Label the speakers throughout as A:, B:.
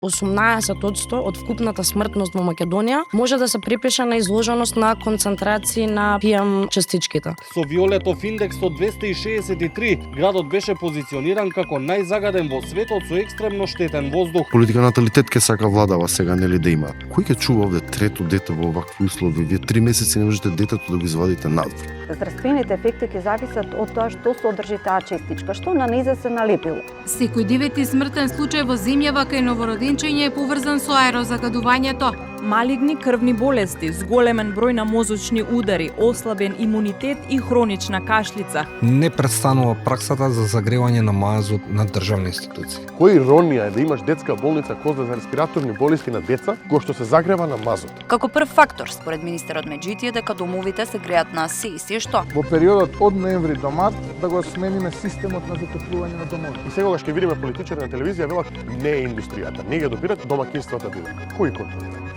A: 18% од вкупната смртност во Македонија може да се припише на изложеност на концентрации на PM частичките.
B: Со Виолетов индекс од 263, градот беше позициониран како најзагаден во светот со екстремно штетен воздух.
C: Политика наталитет ке сака владава сега, нели да има. Кој ќе чува овде трето дете во овакви услови? Вие 3 месеци не можете детето да го извадите надвор.
D: Здравствените ефекти ќе зависат од тоа што содржи таа честичка, што на низа се налепило.
E: Секој девети смртен случај во земјава кај новороденчење е поврзан со аерозагадувањето.
F: Малигни крвни болести, зголемен број на мозочни удари, ослабен имунитет и хронична кашлица.
G: Не престанува праксата за загревање на мазот на државни институции.
H: Кој иронија е да имаш детска болница коза за респираторни болести на деца, кој што се загрева на мазот.
I: Како прв фактор, според министерот Меджити, е дека домовите се греат на се и се што.
J: Во периодот од ноември до март да го смениме системот на затоплување на домови.
H: И сега ќе видиме политичари на телевизија велат не е индустријата, не ги добират домаќинствата биле. Кој контролира?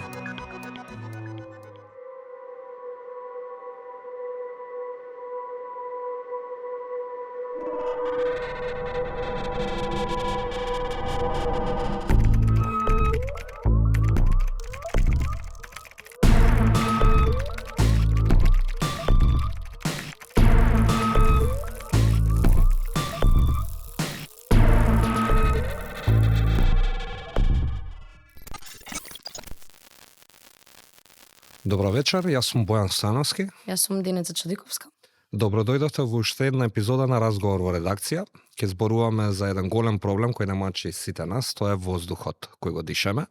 G: Добро вечер, јас сум Бојан Становски.
A: Јас сум Деница Чудиковска.
G: Добро дојдовте во уште една епизода на Разговор во редакција. Ке зборуваме за еден голем проблем кој не мачи сите нас, тоа е воздухот кој го дишеме.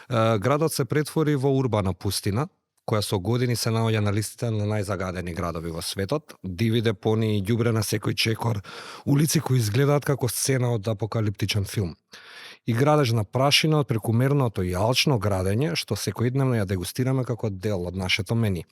G: Градот се претвори во урбана пустина, која со години се наоѓа на листите на најзагадени градови во светот. Диви депони и ѓубре на секој чекор, улици кои изгледаат како сцена од апокалиптичен филм. И градеж на прашина од прекумерното и алчно градење, што секојдневно ја дегустираме како дел од нашето мени.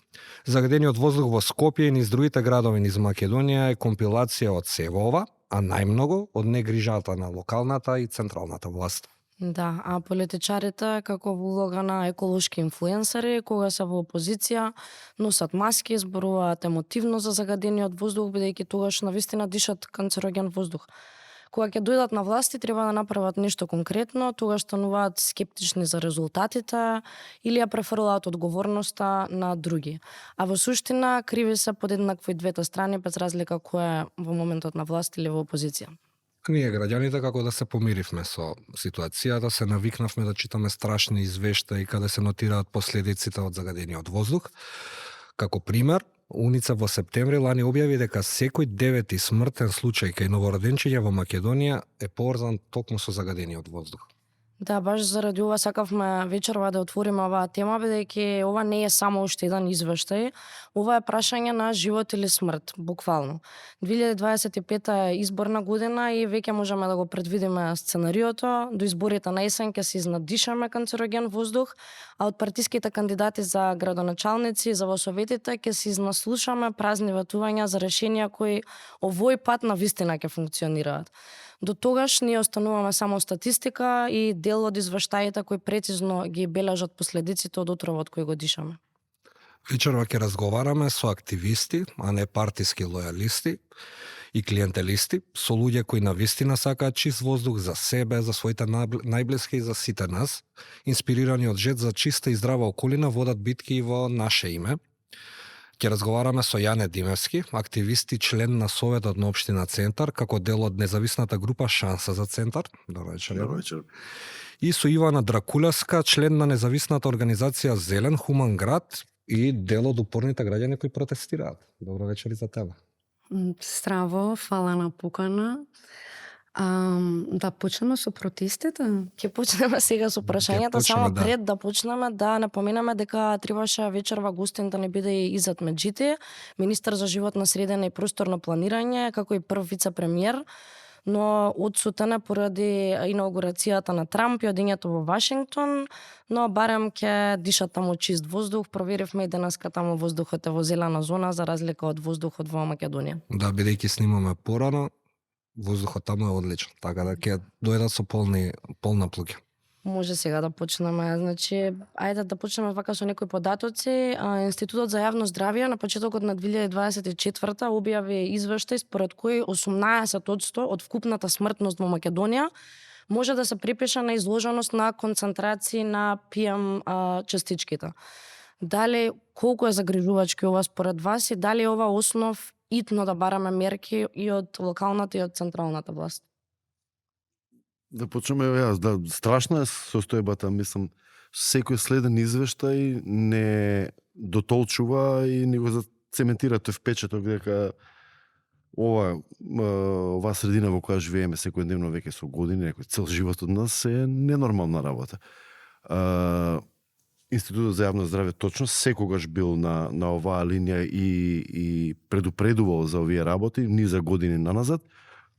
G: Загадениот воздух во Скопје и низ другите градови низ Македонија е компилација од сево ова, а најмногу од негрижата на локалната и централната власт.
A: Да, а политичарите како во улога на еколошки инфлуенсери, кога се во опозиција, носат маски, зборуваат емотивно за загадениот воздух, бидејќи тогаш навистина дишат канцероген воздух. Кога ќе дојдат на власти, треба да направат нешто конкретно, тогаш стануваат скептични за резултатите или ја префрлаат одговорноста на други. А во суштина, криви се подеднакво и двете страни, без разлика која е во моментот на власт или во опозиција.
G: Ние граѓаните како да се помиривме со ситуацијата, се навикнавме да читаме страшни извештаи каде се нотираат последиците од загадениот воздух. Како пример, УНИЦЕФ во септември лани објави дека секој девети смртен случај кај новороденчиња во Македонија е поврзан токму со загадениот воздух.
A: Да, баш заради ова сакавме вечерва да отвориме оваа тема, бидејќи ова не е само уште еден извештај, ова е прашање на живот или смрт, буквално. 2025 е изборна година и веќе можеме да го предвидиме сценариото. До изборите на есен ќе се изнадишаме канцероген воздух, а од партиските кандидати за градоначалници и за во советите ќе се изнаслушаме празни ветувања за решенија кои овој пат навистина ќе функционираат. До тогаш ние остануваме само статистика и дел од извештаите кои прецизно ги бележат последиците од отровот кој го дишаме.
G: Вечерва ќе разговараме со активисти, а не партиски лојалисти и клиентелисти, со луѓе кои навистина сакаат чист воздух за себе, за своите најблиски и за сите нас, инспирирани од жет за чиста и здрава околина, водат битки во наше име. Ќе разговараме со Јане Димевски, активист и член на Советот на општина Центар, како дел од независната група Шанса за Центар. Добро вечер.
C: Добро вечер.
G: И со Ивана Дракулевска, член на независната организација Зелен Хуман град и дел од упорните граѓани кои протестираат. Добро вечер и за тебе.
K: Здраво, фала на покана. Да почнеме со протестите?
A: Ќе почнеме сега со прашањата, само пред да почнеме да напоменаме дека требаше вечерва гостин да не биде и Изет Меджити, министар за животна средина и просторно планирање, како и прв вице-премиер, но одсутен е поради инаугурацијата на Трамп и одењето во Вашингтон, но барем ќе дишат таму чист воздух. Проверивме и денеска таму воздухот е во зелена зона, за разлика од воздухот во Македонија.
G: Да, бидејќи снимаме порано, воздухот таму е одличен, така да ќе дојдат со полна плуќа.
A: Може сега да почнеме. Значи, ајде да почнеме вака со некои податоци. Институтот за јавно здравје на почетокот на 2024 објави извештај според кој 18% од вкупната смртност во Македонија може да се припише на изложеност на концентрации на PM частичките. Дали колку е загрижувачки ова според вас и дали е ова основ итно да бараме мерки и од локалната и од централната власт?
C: Да почнеме јас, да, страшна е состојбата, мислам, секој следен извештај не дотолчува и не го зацементира тој впечаток дека ова средина во која живееме секојдневно веќе со години, некој цел живот од нас е ненормална работа. Институтот за јавно здравје точно секогаш бил на оваа линија и предупредувал за овие работи ни за години наназад,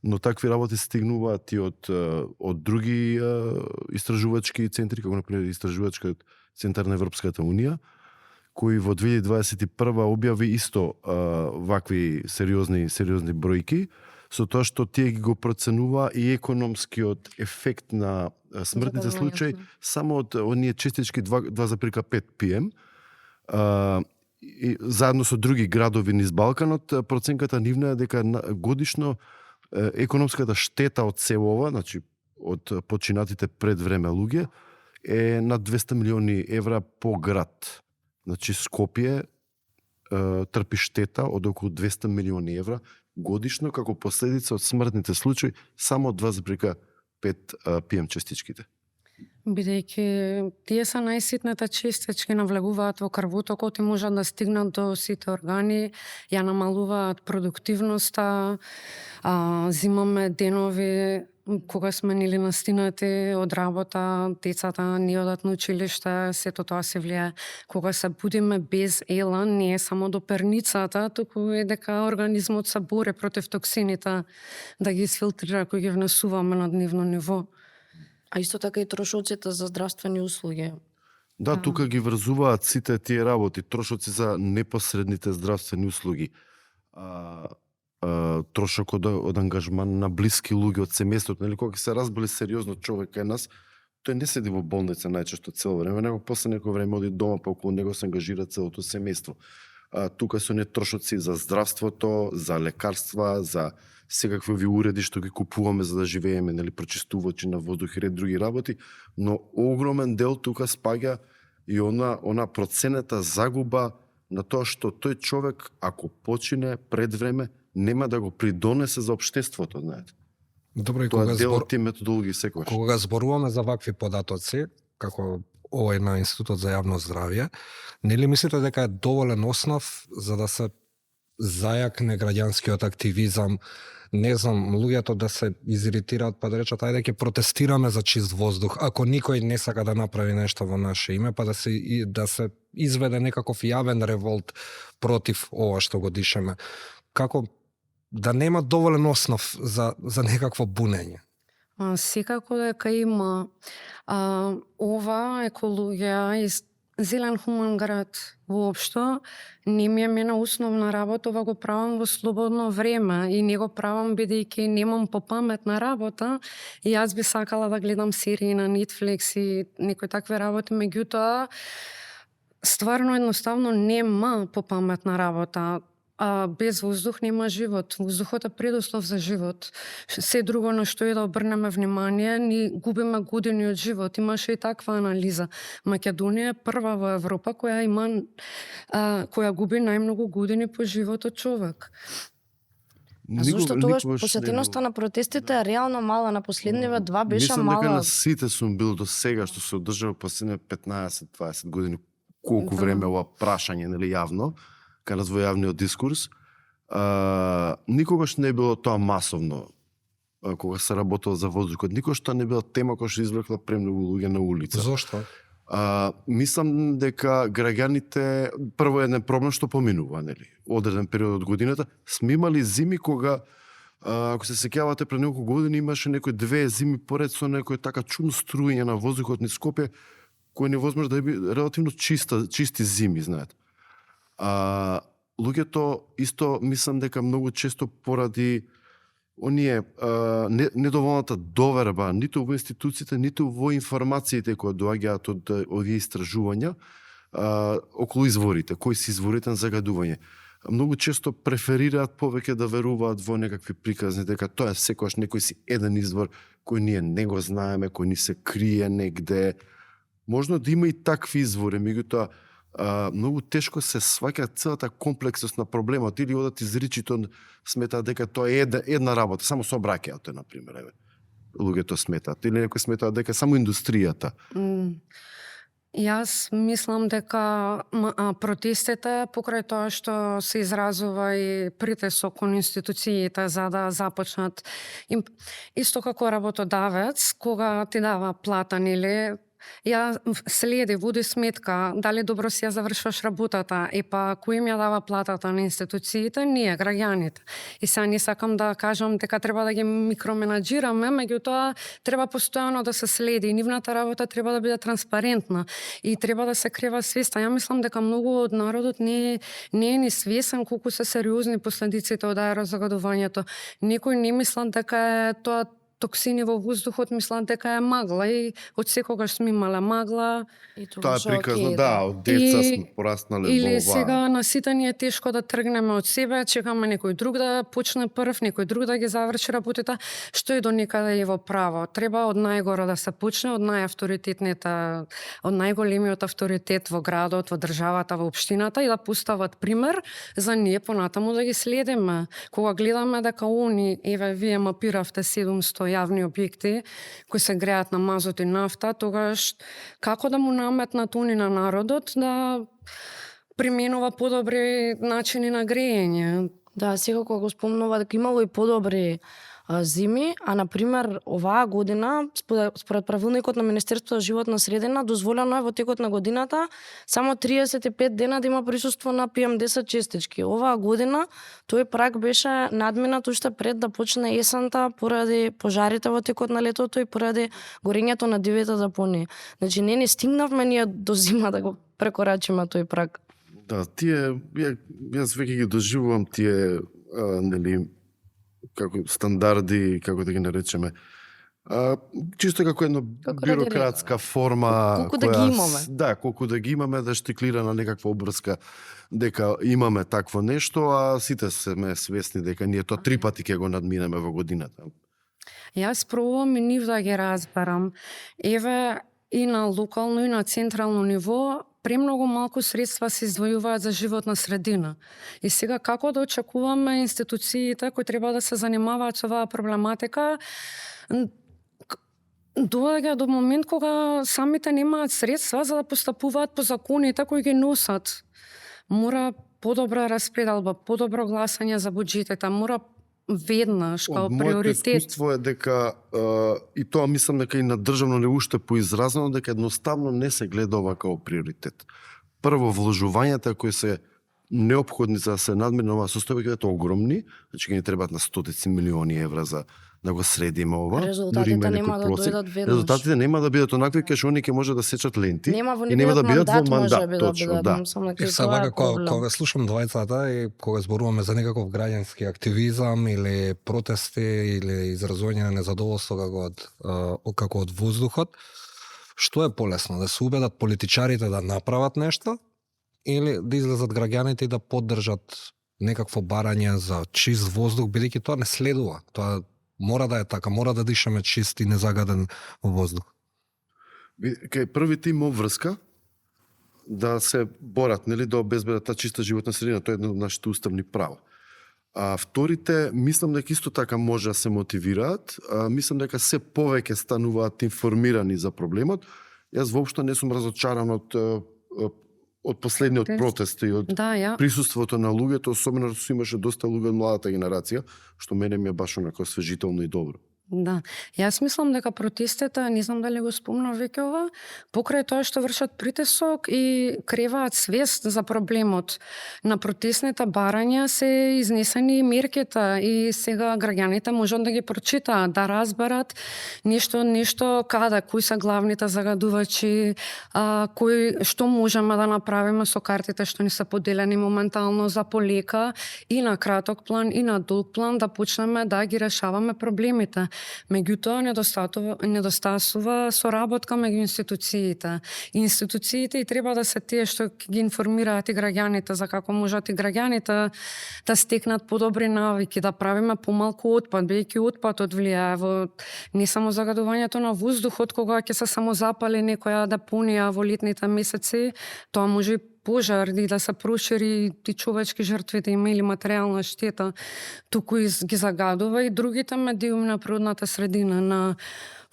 C: но такви работи стигнуваат и од други истражувачки центри, како например истражувачкиот центар на Европската унија, кој во 2021 објави исто вакви сериозни бројки, со тоа што тие ги го проценува и економскиот ефект на смртните случаи само од оние частички 2,5 PM. И заедно со други градови низ Балканот, проценката нивна е дека годишно економската штета од сево ова, значи од починатите пред време луѓе, е на 200 милиони евра по град. Значи Скопје трпи штета од околу 200 милиони евра годишно како последица од смртните случаи само од 2,5 PM частичките.
K: Бидејќи тие се најситните частички, навлегуваат во крвотокот и можат да стигнат до сите органи, ја намалуваат продуктивноста, зимаме денови кога сме нели настинати од работа, децата не одат на училиште, сето тоа се влијае. Кога се будиме без елан, не е само до перницата, туку е дека организмот се бори против токсините, да ги изфилтрира кои ги внесуваме на дневно ниво.
A: А исто така и трошоците за здравствени услуги.
C: Да, тука ги врзуваат сите тие работи, трошоци за непосредните здравствени услуги. Трошок од ангажман на блиски луѓе од семејството, нели кога се разболи сериозно човек кај нас, тој не седи во болница најчесто цело време, него после некој време оди дома, па околу него се ангажира целото семејство. Тука се оние трошоци за здравството, за лекарства, за секакви уреди што ги купуваме за да живееме, нели прочистувачи на воздух и ред други работи, но огромен дел тука спаѓа и она проценета загуба на тоа што тој човек ако почине пред време нема да го придонесе за општеството, знаете.
G: Добро, и
C: тоа дел од тие методологии секогаш.
G: Кога зборуваме за вакви податоци, како овој на Институтот за јавно здравје, нели мислите дека е доволен основ за да се зајакне граѓанскиот активизам, не знам, луѓето да се изиритираат па да речат ајде ќе протестираме за чист воздух, ако никој не сака да направи нешто во наше име, па да се изведе некаков јавен револт против ова што го дишеме. Како да нема доволен основ за некакво бунење?
K: Секако дека има ова екологија и зелен хуман град воопшто не ми е мене основна работа, ова го правам во слободно време и не го правам бидејќи немам попаметна работа и јас би сакала да гледам серии на Netflix и некои такви работи, меѓутоа стварно едноставно нема попаметна работа. Без воздух нема живот. Воздухот е предуслов за живот. Се друго на што е да обрнеме внимание, ни губиме години од живот. Имаше и таква анализа. Македонија е прва во Европа која губи најмногу години по живот од човек.
A: А зашто тогаш посетеноста на протестите е реално мала, на последниве два беше мала?
C: Мислам дека на сите сум бил до сега што се одржава последниве 15-20 години, колку време ова прашање, нели јавно, кај нас во јавниот дискурс, никогаш не било тоа масовно, кога се работело за воздухот. Никогаш тоа не била тема која што извлекла премногу луѓе на улица.
G: Зошто?
C: Мислам дека граѓаните, прво еден проблем што поминува, нели, одреден период од годината, сме имали зими кога, ако се сеќавате пред неколку години, имаше некои 2 зими поред со некој така чудно струјање на воздухот низ Скопје, кој невозможно да биде релативно чисти зими, знаете. Луѓето исто мислам дека многу често поради оние недоволната доверба ниту во институциите, ниту во информациите кои доаѓаат од овие истражувања околу изворите, кои се изворите на загадување. многу често преферираат повеќе да веруваат во некакви приказни, дека тоа е секогаш некој си еден извор кој ние не го знаеме, кој ни се крие негде. Можно да има и такви извори, меѓутоа многу тешко се сваќа целата комплексност на проблемот или одат изричито сметаат дека тоа е една работа, само сообраќајот, например, еве. Луѓето сметаат или некој сметаат дека само индустријата.
K: Јас мислам дека протестите покрај тоа што се изразува и притисок кон институциите за да започнат исто како работодавец кога ти дава плата нели ја следи, води сметка дали добро си ја завршуваш работата и па кој им ја дава платата на институциите, ние, граѓаните. И сега не сакам да кажам дека треба да ги микроменаџираме, меѓутоа треба постојано да се следи и нивната работа треба да биде транспарентна и треба да се крива свеста. Ја мислам дека многу од народот не е ни свесен колку се сериозни последиците од аерозагадувањето. Некои не мислат дека е тоа токсини во воздухот, мислам дека е магла и од секогаш сме имале магла.
C: Тоа е приказно, да, од деца сме пораснале во ова.
K: Или сега на сите ни е тешко да тргнеме од себе, чекаме некој друг да почне прв, некој друг да ги заврши работите, што и до некаде е во право. Треба од најгоре да се почне, од најавторитетните, од најголемиот авторитет во градот, во државата, во општината и да постават пример за ние понатаму да ги следиме. Кога гледаме дека они, еве вие мапиравте 700 јавни објекти кои се греат на мазот и нафта, тогаш како да му наметнат они на народот да применува подобри начини на грејење?
A: Да, секако го спомнува дека имало и подобри зими, а например оваа година според правилникот на Министерството за животна средина дозволено е во текот на годината само 35 дена да има присуство на PM10 честички. Оваа година тој праг беше надминат уште пред да почне есента поради пожарите во текот на летото и поради горењето на дивите депонии. Значи не стигнавме ние до зима да го прекорачиме тој праг.
C: Да, јас веќе ги доживувам тие нели како стандарди, како да ги наречеме. Чисто како едно бюрократска форма
A: колку да ги имаме.
C: Да, колку да ги имаме да штиклира на некаква обврска дека имаме такво нешто, а сите сме свесни дека ние тоа 3 пати ќе го надминеме во годината.
K: Јас пробувам и нив да ги разберам. Еве и на локално и на централно ниво премногу малку средства се издвојуваат за животна средина. И сега како да очекуваме институциите кои треба да се занимаваат со оваа проблематика доаѓа до момент кога самите немаат средства за да постапуваат по законите кои ги носат. Мора подобра распределба, подобро гласање за буџетите, мора веднаш као приоритет.
C: Моето искуство е дека и тоа мислам дека и на државно ниво уште поизразено дека едноставно не се гледа ова као приоритет. Прво вложувањата кои се неопходни за да се надмине оваа состојба ќе огромни, значи ќе ни требаат на стотици милиони евра за да го средиме ова.
A: Резултатите нема да дојдат веднаш.
C: Резултатите нема да бидат онакви кај што они ќе може да сечат ленти
A: и нема да бидат во мандат,
C: точно, да.
G: И сега кога слушам двајцата и кога зборуваме за некаков граѓански активизам или протести или изразување на незадоволство како од воздухот, што е полесно да се убедат политичарите да направат нешто или да излезат граѓаните и да поддржат некакво барање за чист воздух, бидејќи тоа не следува. Тоа мора да е така, мора да дишаме чист и незагаден воздух.
C: Кај првите има врска да се борат, нели, да обезбедат таа чиста животна средина, тоа е едно од нашите уставни права. А вторите, мислам дека исто така може да се мотивираат, мислам дека се повеќе стануваат информирани за проблемот. Јас воопшто не сум разочаран од последниот протест и од присуството на луѓето, особено што имаше доста луѓе од младата генерација, што мене ми е баш онако освежително и добро.
K: Да, јас мислам дека протестите, не знам дали го спомнав веќе ова, покрај тоа што вршат притисок и креваат свест за проблемот на протестните барања се изнесени мерките и сега граѓаните можат да ги прочитаат, да разберат нешто каде, кои се главните загадувачи, што можеме да направиме со картите што ни се поделени моментално за полека и на краток план и на долг план да почнеме да ги решаваме проблемите. Меѓутоа, недостасува соработка меѓу институциите. Институциите и треба да се тие што ќе ги информираат и граѓаните за како можат и граѓаните да стекнат подобри навики, да правиме помалку отпад, бидејќи отпадот влијае во не само загадувањето на воздухот, кога ќе се самозапали некоја депонија во летните месеци, тоа може и пожар и да се прошири и човечки жртви да има или материјална штета, туку и ги загадува и другите медиуми на природната средина, на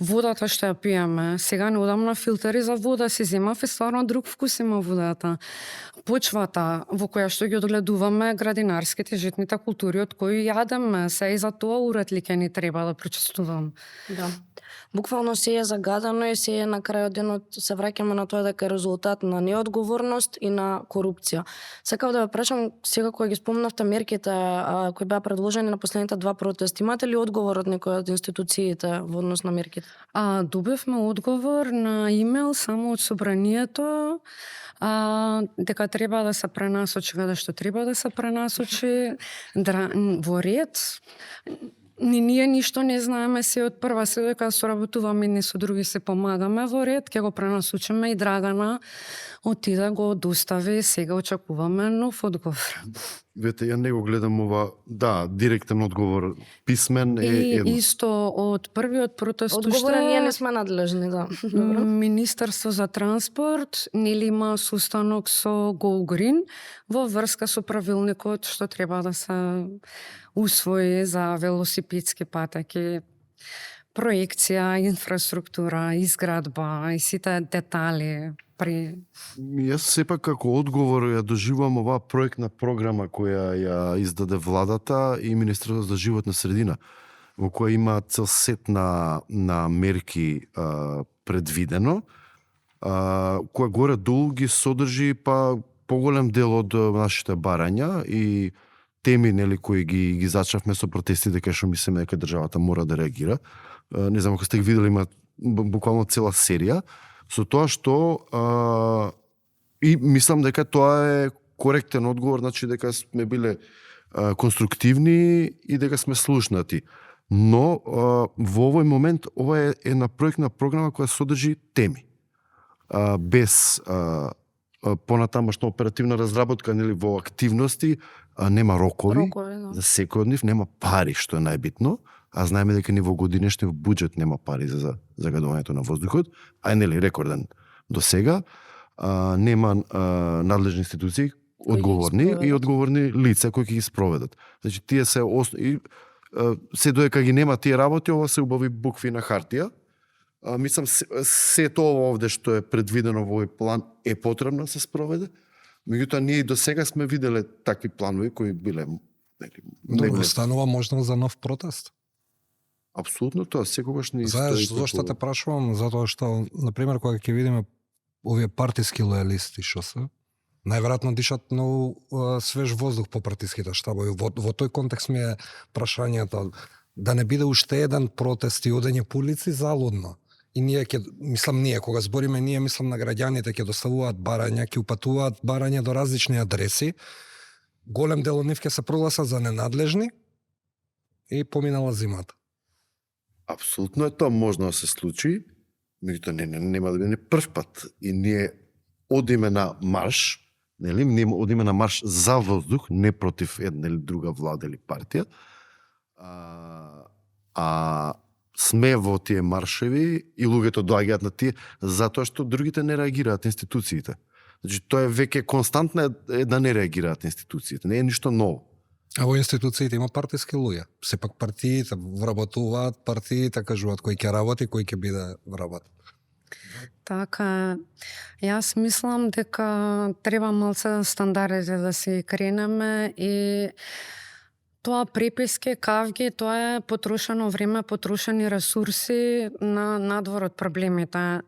K: водата што ја пиеме. Сега не одам на филтери за вода, си земав и стварно друг вкус има водата. Почвата во која што ги одгледуваме, градинарските житните култури од кои јадеме, се и за тоа уретли ќе ни треба да прочувствувам.
A: Да. Буквално се е загадано и се е на крајот денот се враќаме на тоа дека е резултат на неодговорност и на корупција. Сакав да ве прашам, сега кога ги спомнавте мерките кои беа предложени на последните два протести, имате ли одговор од некој од институциите во однос на мерките?
K: Добивме одговор на имейл само од собранието, дека треба да се пренасочи каде што треба да се пренасочи во ред. Ни ние ништо не знаеме, се од прва, се дека соработуваме не со други, се помагаме во ред, ќе го пренасочиме и Драгана отида го достави, сега очекуваме нов одговор.
C: Вете, ја не го гледам ова, да, директен одговор, писмен е едно.
K: И исто од првиот протест
A: Одговора ние не сме надлежни, да.
K: Министерство за транспорт нели има состанок со Go Green во врска со правилникот што треба да се усвои за велосипедски патеки, проекција, инфраструктура, изградба и сите детали при...
C: Јас сепак како одговор ја доживувам оваа проектна програма која ја издаде владата и Министерството за животна средина, во која има цел сет на мерки предвидено, која горе долу ги содржи па поголем дел од нашите барања и теми нели кои ги зачавме со протестите кај што мислиме дека државата мора да реагира. Не знам ако сте ги видели, има буквално цела серија со тоа што и мислам дека тоа е коректен одговор, значи дека сме биле конструктивни и дека сме слушнати. Но во овој момент ова е една проектна програма која содржи теми. Без понатамошна оперативна разработка нели во активности, нема рокови
A: да.
C: за секој од нив, нема пари што е најбитно, а знаеме дека ни во годинешниот буџет нема пари за загадувањето на воздухот, а е нели рекорден до сега, нема надлежни институции одговорни и одговорни лица кои ќе ги спроведат. Значи тие се се додека ги нема тие работи, ова се убави букви на хартија. Мислам се тоа овде што е предвидено во овој план е потребно да се спроведе. Меѓутоа ние и до сега сме виделе такви планови кои биле
G: Добро, станува можност за нов протест?
C: Апсолутно тоа, секогаш не
G: Знаеш зошто те прашувам? Затоа што, например, кога ќе видиме овие партиски лојалисти што се, најверојатно дишат многу свеж воздух по партиските штабови. Во тој контекст ми е прашањето да не биде уште еден протест и одење по улици залудно. И ние ние кога збориме ние, мислам на граѓаните ќе доставуваат барања, ќе упатуваат барања до различни адреси. Голем дел од нив ќе се прогласат за ненадлежни и поминала зимата.
C: Апсолутно е тоа можно да се случи, меѓутоа нема да биде прв пат. И ние одиме на марш, нели? Ние одиме на марш за воздух, не против една или друга влада или партија. Сме во тие маршеви и луѓето доаѓаат на тие затоа што другите не реагираат институциите. Значи тоа е веќе константно да не реагираат институциите, не е ништо ново.
G: А во институциите има партиски луѓе. Сепак партиите вработуваат, партиите кажуваат кој ќе работи, кој ќе биде вработ.
K: Така, јас мислам дека треба малце стандардите да се кренеме и тоа преписки, кавги, тоа е потрошено време, потрошени ресурси на надвор од проблемите.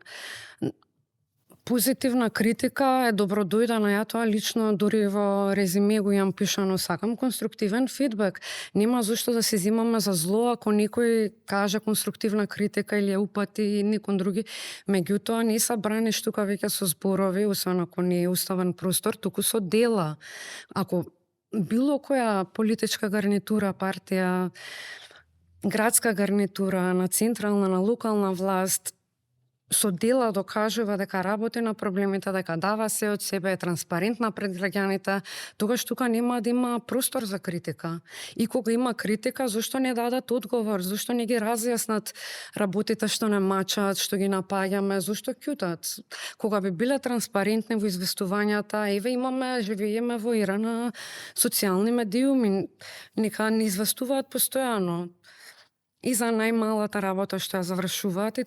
K: Позитивна критика е добродојдена, ја тоа лично дури во резиме го имам пишано, сакам конструктивен фидбек. Нема зошто да се земаме за зло ако некој каже конструктивна критика или ја упати некој други. Меѓутоа не се браниш тука веќе со зборови, освен ако не е уставен простор, туку со дела. Ако било која политичка гарнитура, партија градска гарнитура, на централна, на локална власт, со дела докажува дека работи на проблемите, дека дава се од себе, е транспарентна пред граѓаните, тогаш тука нема да има простор за критика. И кога има критика, зашто не дадат одговор, зашто не ги разјаснат работите што не мачат, што ги напаѓаме, зашто ќутат. Кога би биле транспарентни во известувањата, еве живееме во ера на социјални медиуми, нека не известуваат постојано. И за најмалата работа што ја завршуваат,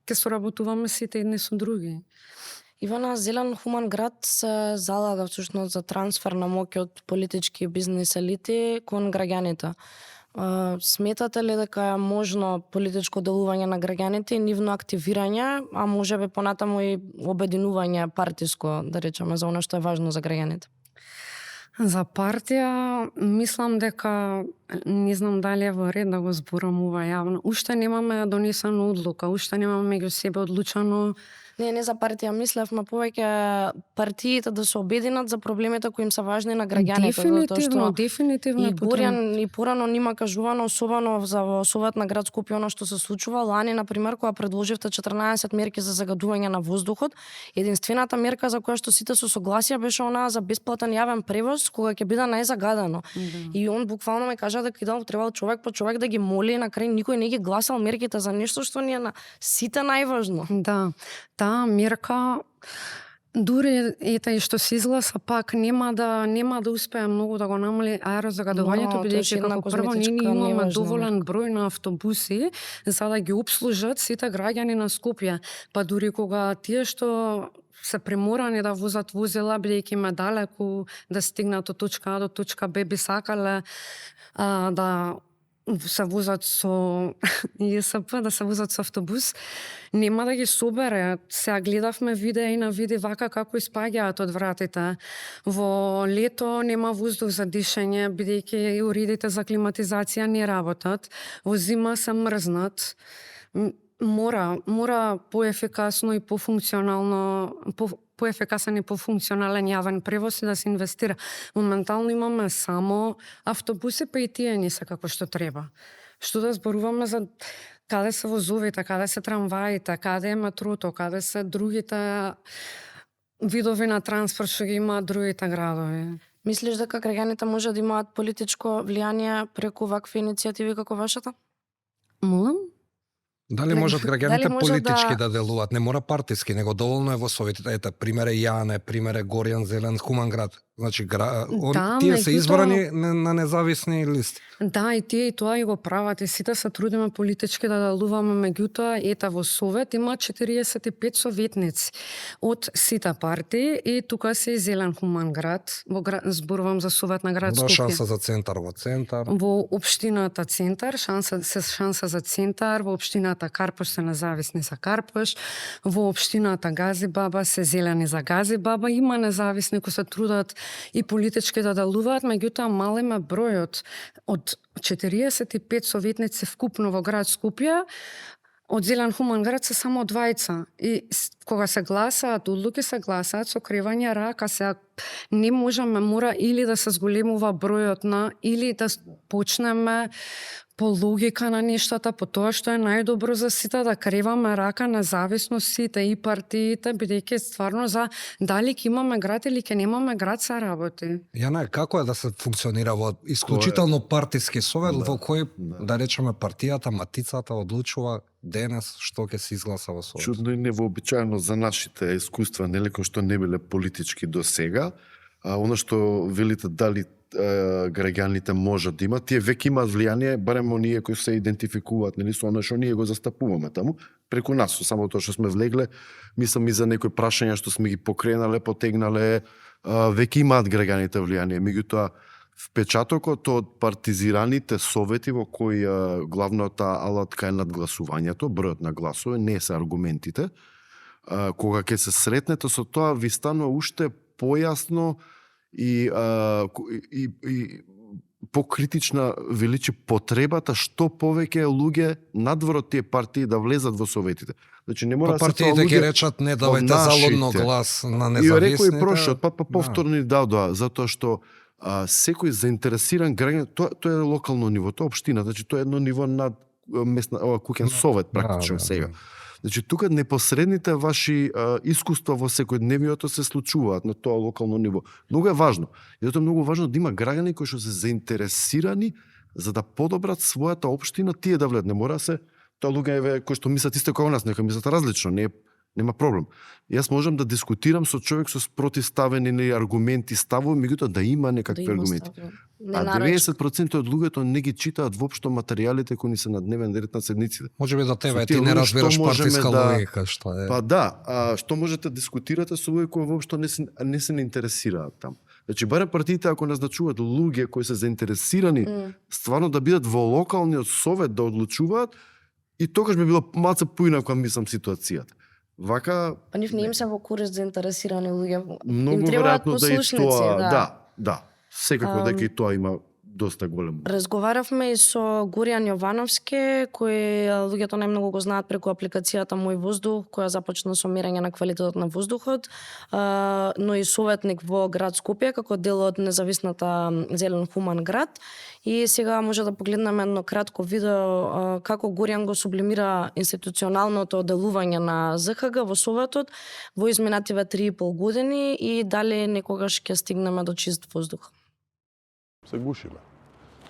K: ќе соработуваме сите едни со други.
A: Ивана, Зелен хуман град се залага всушност за трансфер на моќ од политички и бизнес елити кон граѓаните. Сметате ли дека е можно политичко делување на граѓаните и нивно активирање, а можеби понатаму и обединување партиско, да речеме, за оно што е важно за граѓаните?
K: За партија, мислам дека не знам дали е во ред да го зборам ова јавно. Уште немаме донесена одлука, уште немаме меѓу себе одлучено.
A: Не за партија, мислевме повеќе партиите да се обединат за проблемите кои им се важни на граѓаните.
K: Дефинитивно
A: и Борјан и порано нима кажувано, особено за Совет на град Скопје, оно што се случува. Лани, например, кога предложивте 14 мерки за загадување на воздухот, единствената мерка за која што сите се согласија беше онаа за бесплатен јавен превоз, кога ќе биде најзагадено. И он буквално ме кажа дека требал човек по човек да ги моли, на крај никој не ги гласал мерките за нешто што ни е на сите најважно.
K: Да, таа мерка дури и што се изгласа, пак нема да успее многу да го намали аерозагадувањето, бидејќи како прво ние имаме доволен број на автобуси за да ги обслужат сите граѓани на Скопје. Па дури кога тие што се приморани да возат возила, бидејќи им е далеку да стигнат од точка А до точка Б, би сакале да се возат со ИСП, да се возат со автобус, нема да ги собере. Сега гледавме видеа и на види вака како испаѓаат од вратите. Во лето нема воздух за дишење, бидејќи уредите за климатизација не работат. Во зима се мрзнат. Мора поефикасно и пофункционално, поефикасен и пофункционален јавен превоз и да се инвестира. Моментално имаме само автобуси, па и тие не се како што треба. Што да зборуваме за каде се возовите, каде се трамваите, каде е метрото, каде се другите видови на транспорт што ги имаат другите градови.
A: Мислиш дека граѓаните може да имаат политичко влијание преку вакви иницијативи како вашата?
K: Молам?
G: Дали можат граѓаните политички да делуваат? Не мора партиски, него доволно е во советите. Ете, пример е Јане, пример е Горјан Зелен, хуман град. Значи, тие се избрани на независни листи.
K: Да, и тие и тоа и го прават. И сите се трудиме политички да делуваме, меѓутоа, ета во Совет има 45 советници од сите партии и тука се и Зелен хуман град. Зборувам за Совет на град Скопје.
G: Шанса за центар во центар.
K: Во општината Центар, шанса за Центар, во општината Карпош се независни за Карпош, во општината Газибаба се Зелени за Газибаба, има независни кои се трудат и политички да делуваат, меѓутоа малем е бројот од 45 советници вкупно во град Скопје. Од Зелен хуман град се само двајца. И кога се гласаат, одлуки се гласаат со кривање рака, се не можеме, мора или да се зголемува бројот на, или да почнеме по логика на нештата, по тоа што е најдобро за сите, да креваме рака независно сите и партиите, бидејќи стварно за дали ќе имаме град или ќе немаме град се работи.
G: Јана, како е да се функционира во исклучително партиски совет, во кој, да речеме, партијата, матицата одлучува денес што ќе се изгласа во совет?
C: Чудно и невообичаено за нашите искуства, нели, кои што не биле политички до сега. Оно што велите дали граѓаните можат да имат, тие веќе имаат влијание, барем оние кои се идентификуваат, нели, со оно што ние го застапуваме таму, преку нас, само тоа што сме влегле, мислам и за некои прашања што сме ги покренале, потегнале, веќе имаат граѓаните влијание, меѓутоа впечатокот од партизираните совети во кои главната алатка е надгласувањето, бројот на гласове, не се аргументите, кога ќе се сретнете со тоа, ви станува уште појасно и покритична величи потребата што повеќе луѓе надвор од тие партии да влезат во советите. Значи не мора
G: партиите ќе речат не давајте залудно глас на независните.
C: И рекој прошот, па повторно и да, затоа што секој заинтересиран граѓанин, тоа е локално ниво, тоа е општина, значи тоа е едно ниво над местна куќен совет практично сега. Значи тука непосредните ваши искуства во секојдневието се случуваат на тоа локално ниво. Многу е важно. И затоа е многу важно да има граѓани кои што се заинтересирани за да подобрат својата општина, тие да вледат. Не мора се тоа луѓе кои што мислат исто како нас, нека мислат различно, нема проблем. Јас можам да дискутирам со човек со спротивставени аргументи, ставови, меѓутоа да има некакви аргументи. А 90% од луѓето не ги читаат воопшто материјалите кои ни се на дневен ред на седниците.
G: Може би за тебе ти не разбираш партиска логика, што е.
C: Па да, што можете да дискутирате со луѓе кои воопшто не се интересираат там. Значи барем партиите ако назначуваат луѓе кои се заинтересирани стварно да бидат во локалниот совет да одлучуваат, и тогаш би било малце поинако мислам ситуацијата. Вака
A: Па нив не им се во корист заинтересирани луѓе.
C: Многу веројатно да и тоа, да. Секако дека и тоа има доста големо.
A: Разговаравме и со Горијан Јовановски, кој луѓето најмногу го знаат преку апликацијата Мој воздух, која започна со мерење на квалитетот на воздухот, но и советник во град Скопје како дел од независната Зелен хуман град. И сега може да погледнеме едно кратко видео како Горијан го сублимира институционалното делување на ЗХГ во советот во изминативе 3,5 години и дали некогаш ќе стигнеме до чист воздух.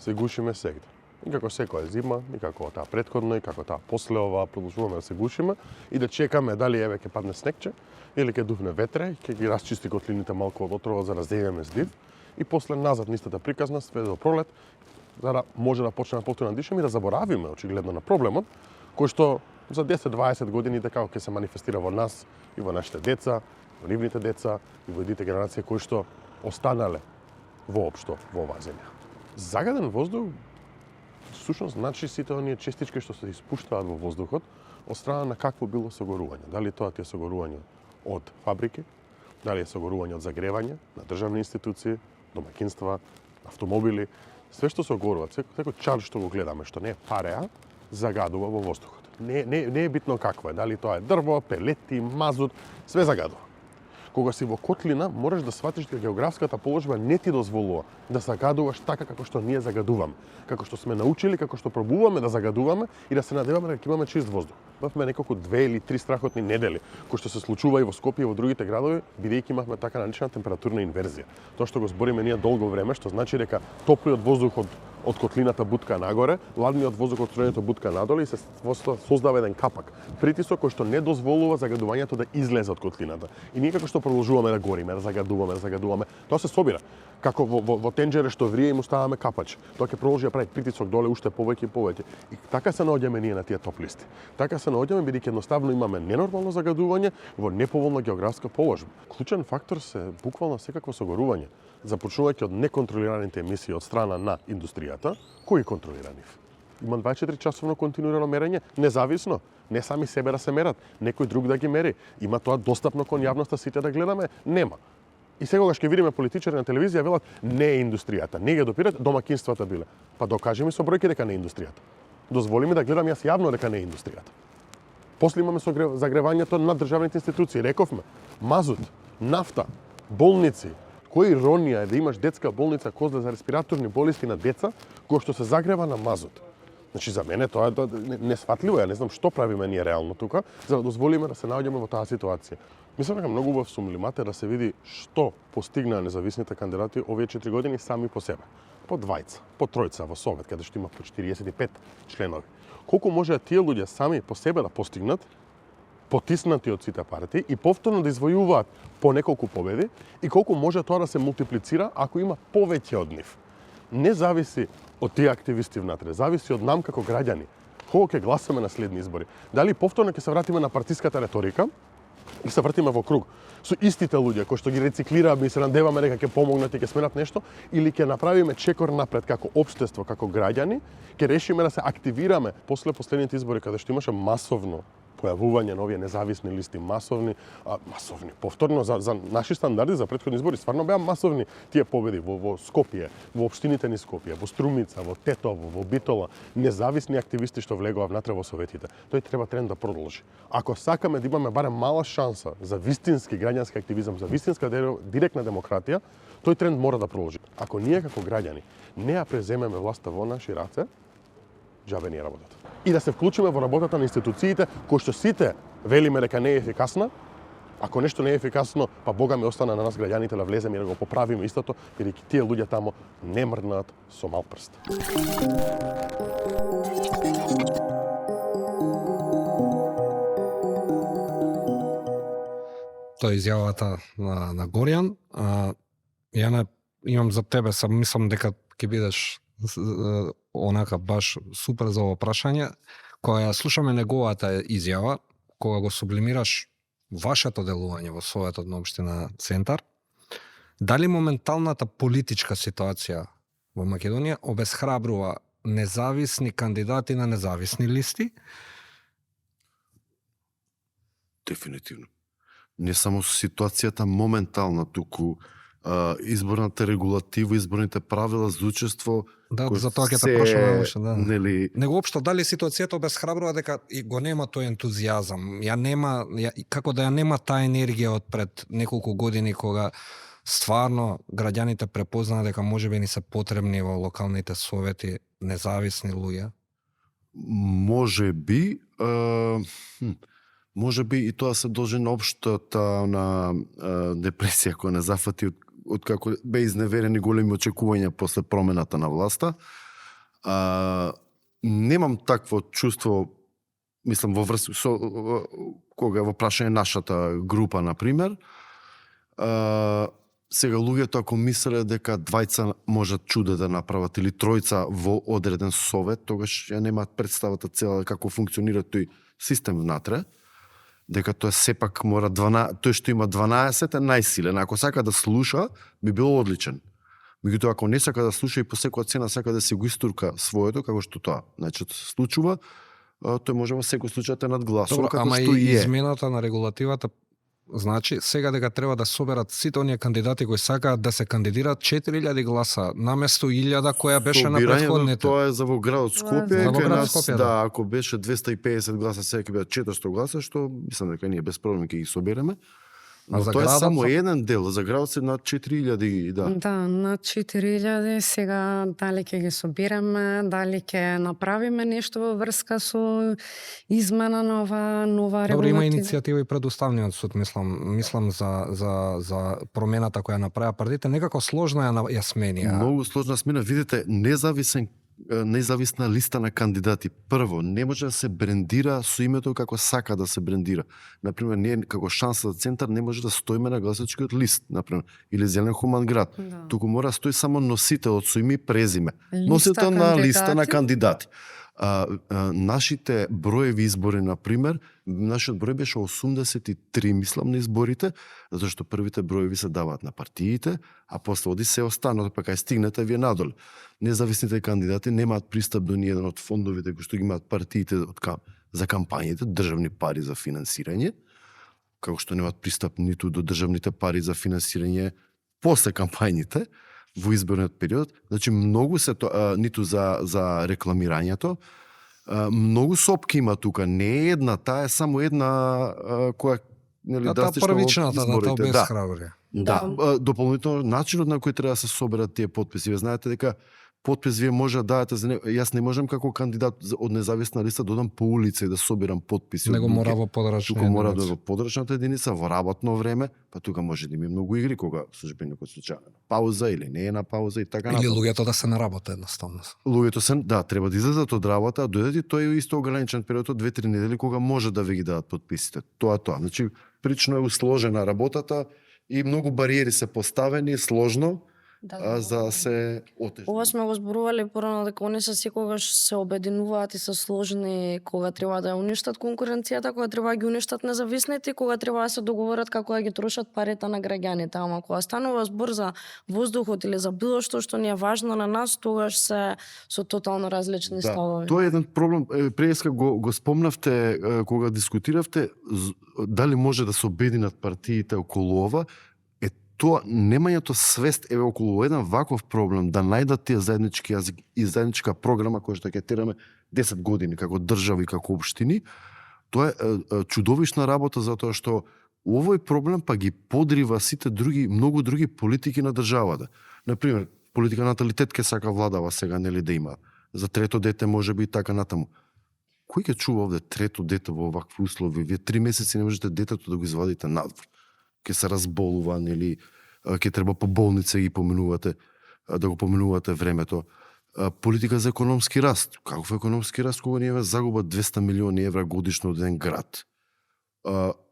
H: Се гушиме сегде. И како секоја зима, и како таа претходна, и како таа после ова, продолжуваме да се гушиме и да чекаме дали еве ќе падне снегче или ќе дувне ветре, ќе ги расчисти котлините малку од отрова за да земеме здив и после назад нистата приказна све до пролет, за да може да почнеме повторно да дишеме и да заборавиме очигледно на проблемот кој што за 10-20 години дека ќе се манифестира во нас и во нашите деца, во нивните деца и во едните генерации кои што останале воопшто во оваа земја. Загаден воздух всушност значи сите оние честички што се испуштаат во воздухот од страна на какво било согорување. Дали тоа ти е согорување од фабрики, дали е согорување од загревање на државни институции, домаќинства, автомобили, све што се огорува, секој чар што го гледаме, што не е пареа, загадува во воздухот. Не е битно какво е, дали тоа е дрво, пелети, мазут, све загадува. Кога си во котлина, можеш да сватиш дека географската положба не ти дозволува да загадуваш така како што ние загадуваме, како што сме научили, како што пробуваме да загадуваме и да се надеваме дека имаме чист воздух. Имавме неколку 2 или 3 страхотни недели, кои што се случува и во Скопје и во другите градови, бидејќи имавме така наречена температурна инверзија. Тоа што го збориме ние долго време, што значи дека топлиот воздух од котлината бутка нагоре, ладниот воздух од струјето бутка надоле и се создава еден капак. Притисок кој што не дозволува загадувањето да излезе од котлината. И ние како што продолжуваме да гориме, да загадуваме, тоа се собира. Како во тенџере што врие и му ставаме капач. Тоа ќе продолжи да прави притисок доле уште повеќе и повеќе. И така се наоѓаме ние на тие топлисти. Така се наоѓаме бидејќи едноставно имаме ненормално загадување во неповолна географска положба. Клучен фактор се буквално секакво согорување, започнувајќи од неконтролираните емисии од страна на индустријата, кои контролира нив? Има 24 часовно континуирано мерење, независно, не сами себе да се мерат, некој друг да ги мери. Има тоа достапно кон јавноста сите да гледаме? Нема. И сегогаш ќе видиме политичари на телевизија велат не е индустријата, не ги допират, домаќинствата биле. Па докажи ми со бројки дека не е индустријата. Дозволи ми да гледам јас јавно дека не е индустријата. После имаме загревањето на државните институции, рековме, мазут, нафта, болници. Која иронија е да имаш детска болница Козле за респираторни болести на деца, која што се загрева на мазут. Значи за мене тоа е несфатливо, ја не знам што правиме ние реално тука, за да дозволиме да се наоѓаме во таа ситуација. Мислам дека многу убав сумлимат е да се види што постигнаа независните кандидати овие 4 години сами по себе. По двајца, по тројца во совет, каде што има по 45 членови. Колку може тие луѓе сами по себе да постигнат, потиснати од сите партии и повторно да извојуваат по неколку победи и колку може тоа да се мултиплицира ако има повеќе од нив. Не зависи од тие активисти внатре, зависи од нам како граѓани. Кога ќе гласаме на следни избори? Дали повторно ќе се вратиме на партиската реторика и се вратиме во круг со истите луѓе кои што ги рециклираме и се надеваме дека ќе помогнат и ќе сменат нешто, или ќе направиме чекор напред како општество, како граѓани, ќе решиме да се активираме после последните избори каде што имаше масовно појавување на овие независни листи масовни, повторно за наши стандарди за претходни избори стварно беа масовни тие победи во Скопје, во општините низ Скопје, во Струмица, во Тетово, во Битола, независни активисти што влегоа внатре во советите. Тој треба тренд да продолжи. Ако сакаме да имаме барем мала шанса за вистински граѓански активизам, за вистинска директна демократија, тој тренд мора да продолжи. Ако ние како граѓани не ја преземеме власта во наши раце, џабе ни е работата. И да се вклучиме во работата на институциите, кои што сите велиме дека не е ефикасна. Ако нешто не е ефикасно, па Бога ми остана на нас граѓаните да влеземе и да го поправиме истото, бидејќи тие луѓе тамо не мрднаат со мал прст.
G: Тоа е изјавата на Горијан. Јане, имам за тебе, мислам дека ќе бидеш онака баш супер за ова прашање. Кога ја слушаме неговата изјава, кога го сублимираш вашето делување во Советот на општина Центар, дали моменталната политичка ситуација во Македонија обесхрабрува независни кандидати на независни листи?
C: Дефинитивно. Не само ситуацијата моментална, туку изборната регулатива, изборните правила за учество.
G: Да, за тоа ќе те прашувам, да.
C: Нели...
G: Него општо дали ситуацијата обесхрабрува дека и го нема тој ентузијазам, како да ја нема таа енергија од пред неколку години кога стварно граѓаните препознаат дека можеби ни се потребни во локалните совети независни луѓе?
C: Може би и тоа се должи на општата на депресија која не зафати од како бе изневерени големи очекувања после промената на власта. Немам такво чувство, мислам, во врска со кога во прашање нашата група, например. Сега луѓето ако мислеле дека двајца можат чудо да направат или тројца во одреден совет, тогаш ја немаат представата цела како функционира тој систем внатре. Дека тоа сепак мора тој што има 12 е најсилен. Ако сака да слуша, би било одличен. Меѓутоа ако не сака да слуша и по секоја цена сака да се го истурка своето, како што тоа значи случува, тој може во секој случај да надгласува како што
G: и
C: е.
G: измената на регулативата значи сега дека треба да соберат сите оние кандидати кои сакаат да се кандидираат 4000 гласа наместо 1000 која беше на претходните.
C: Тоа е за во градот Скопје,
G: во градот Скопје,
C: да, ако беше 250 гласа, сега ќе бидат 400 гласа, што мислам дека ние без проблем ќе ги собереме. Но тоа е само еден дел, за градот се над 4000, да.
K: Да, над 4000, сега дали ќе ги собираме, дали ќе направиме нешто во врска со измена на ова нова регулатива.
G: Добро, има иницијатива и пред Уставниот суд, мислам за промената која направи партиите, некако сложна ја смени.
C: Многу сложна смена, видите, независна листа на кандидати. Прво, не може да се брендира со името како сака да се брендира. Например, ние како Шанса за Центар не може да стоиме на гласачкиот лист, например, или Зелен хуман град. Да. Туку мора да стои само носителот со име и презиме. Носител на листа на кандидати. Нашите броеви избори, например, нашиот број беше 83, мислам, на изборите, затоа што првите броеви се даваат на партиите, а после оди се останато, па кај стигнете вие надоле. Независните кандидати немаат пристап до ниеден од фондовите кои што ги имаат партиите за кампањите, државни пари за финансирање, како што немаат пристап ниту до државните пари за финансирање после кампањите, во изборниот период, значи многу се ниту за рекламирањето, многу сопки има тука, не е една, таа е само една која нели
G: таа првичната на тоа обесхрабри.
C: Да, дополнително начинот на кој треба да се соберат тие потписи. Вие знаете дека потпис вие може да дадете за јас не можам како кандидат од независна листа да одам по улица и да собирам потписи.
G: Него мора во подрачна
C: единица. Тука мора да во подрачната единица, во работно време, па тука може да има многу игри кога службеникот случај пауза или не е на пауза и така
G: или луѓето да се на работа едноставно.
C: Луѓето се, да, треба да излезат од работа, дојдат и тој е исто ограничен период од 2-3 недели кога може да ви ги дадат потписите. Тоа. Значи прилично е усложена работата и многу бариери се поставени, сложно. за да се отежни.
A: Ова сме го зборували порано дека они се секогаш се обединуваат и се сложни кога треба да ја уништат конкуренцијата, кога треба да ги уништат независните, кога треба да се договорат како да ги трошат парите на граѓаните. Ама кога станува збор за воздухот или за било што ни е важно на нас, тогаш се со тотално различни ставови.
C: Тоа е еден проблем. Преска го спомнавте кога дискутиравте дали може да се обединат партиите околу ова. Тоа немањето свест е околу еден ваков проблем да најдат тие заеднички јазик и заедничка програма која што ќе тераме 10 години како држави, како општини. Тоа е чудовишна работа затоа што овој проблем па ги подрива сите други, многу други политики на државата. Например, политика наталитет ке сака владава сега, нели да има. За трето дете може би така натаму. Кој ќе чува овде трето дете во овакви услови? Вие 3 месеци не можете детето да го извадите надвор. Ке се разболува, нели, ке треба по болница ги поминувате, да го поминувате времето. Политика за економски раст. Каков економски раст кога ние загуба 200 милиони евра годишно од еден град?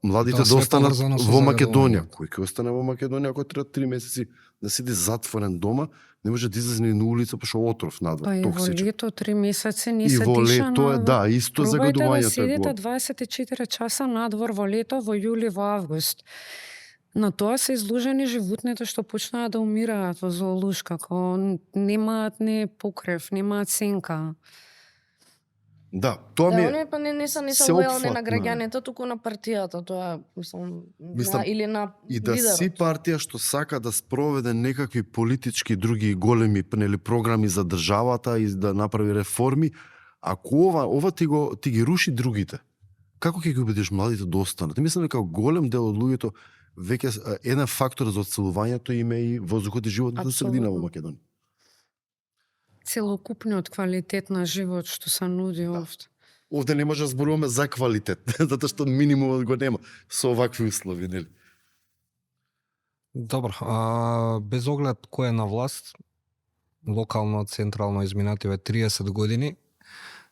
C: Младите да останат во Македонија. Кој ќе остане во Македонија ако треба 3 месеци да седи затворен дома, не може да излезе ни на улица пошо отров надвор.
K: Па и во лето 3 месеци не се
C: диша. И во лето
K: надвор.
C: да, исто загадувањето.
K: Пробајте да седите 24 часа надвор во лето, во јули, во август. На тоа се изложени животните што почнаа да умираат во зоолуш, како немаат ни покрив, немаат сенка.
C: Да, тоа ми е...
A: Оние па не се лојални на граѓаните, туку на партијата, тоа мислам или на
C: и да
A: лидерот.
C: си партија што сака да спроведе некакви политички други големи програми за државата и да направи реформи, ако ова ти ги руши другите. Како ќе ги убедиш младите да останат? Мислам дека голем дел од луѓето веќе еден фактор за оцелувањето им е и воздухот и животната средина во Македонија.
K: Целокупниот квалитет на живот што се нуди овде.
C: Овде не може да зборуваме за квалитет, затоа што минимумот го нема со овакви услови, нели?
G: Добро, без оглед кој е на власт, локално, централно изминативе 30 години,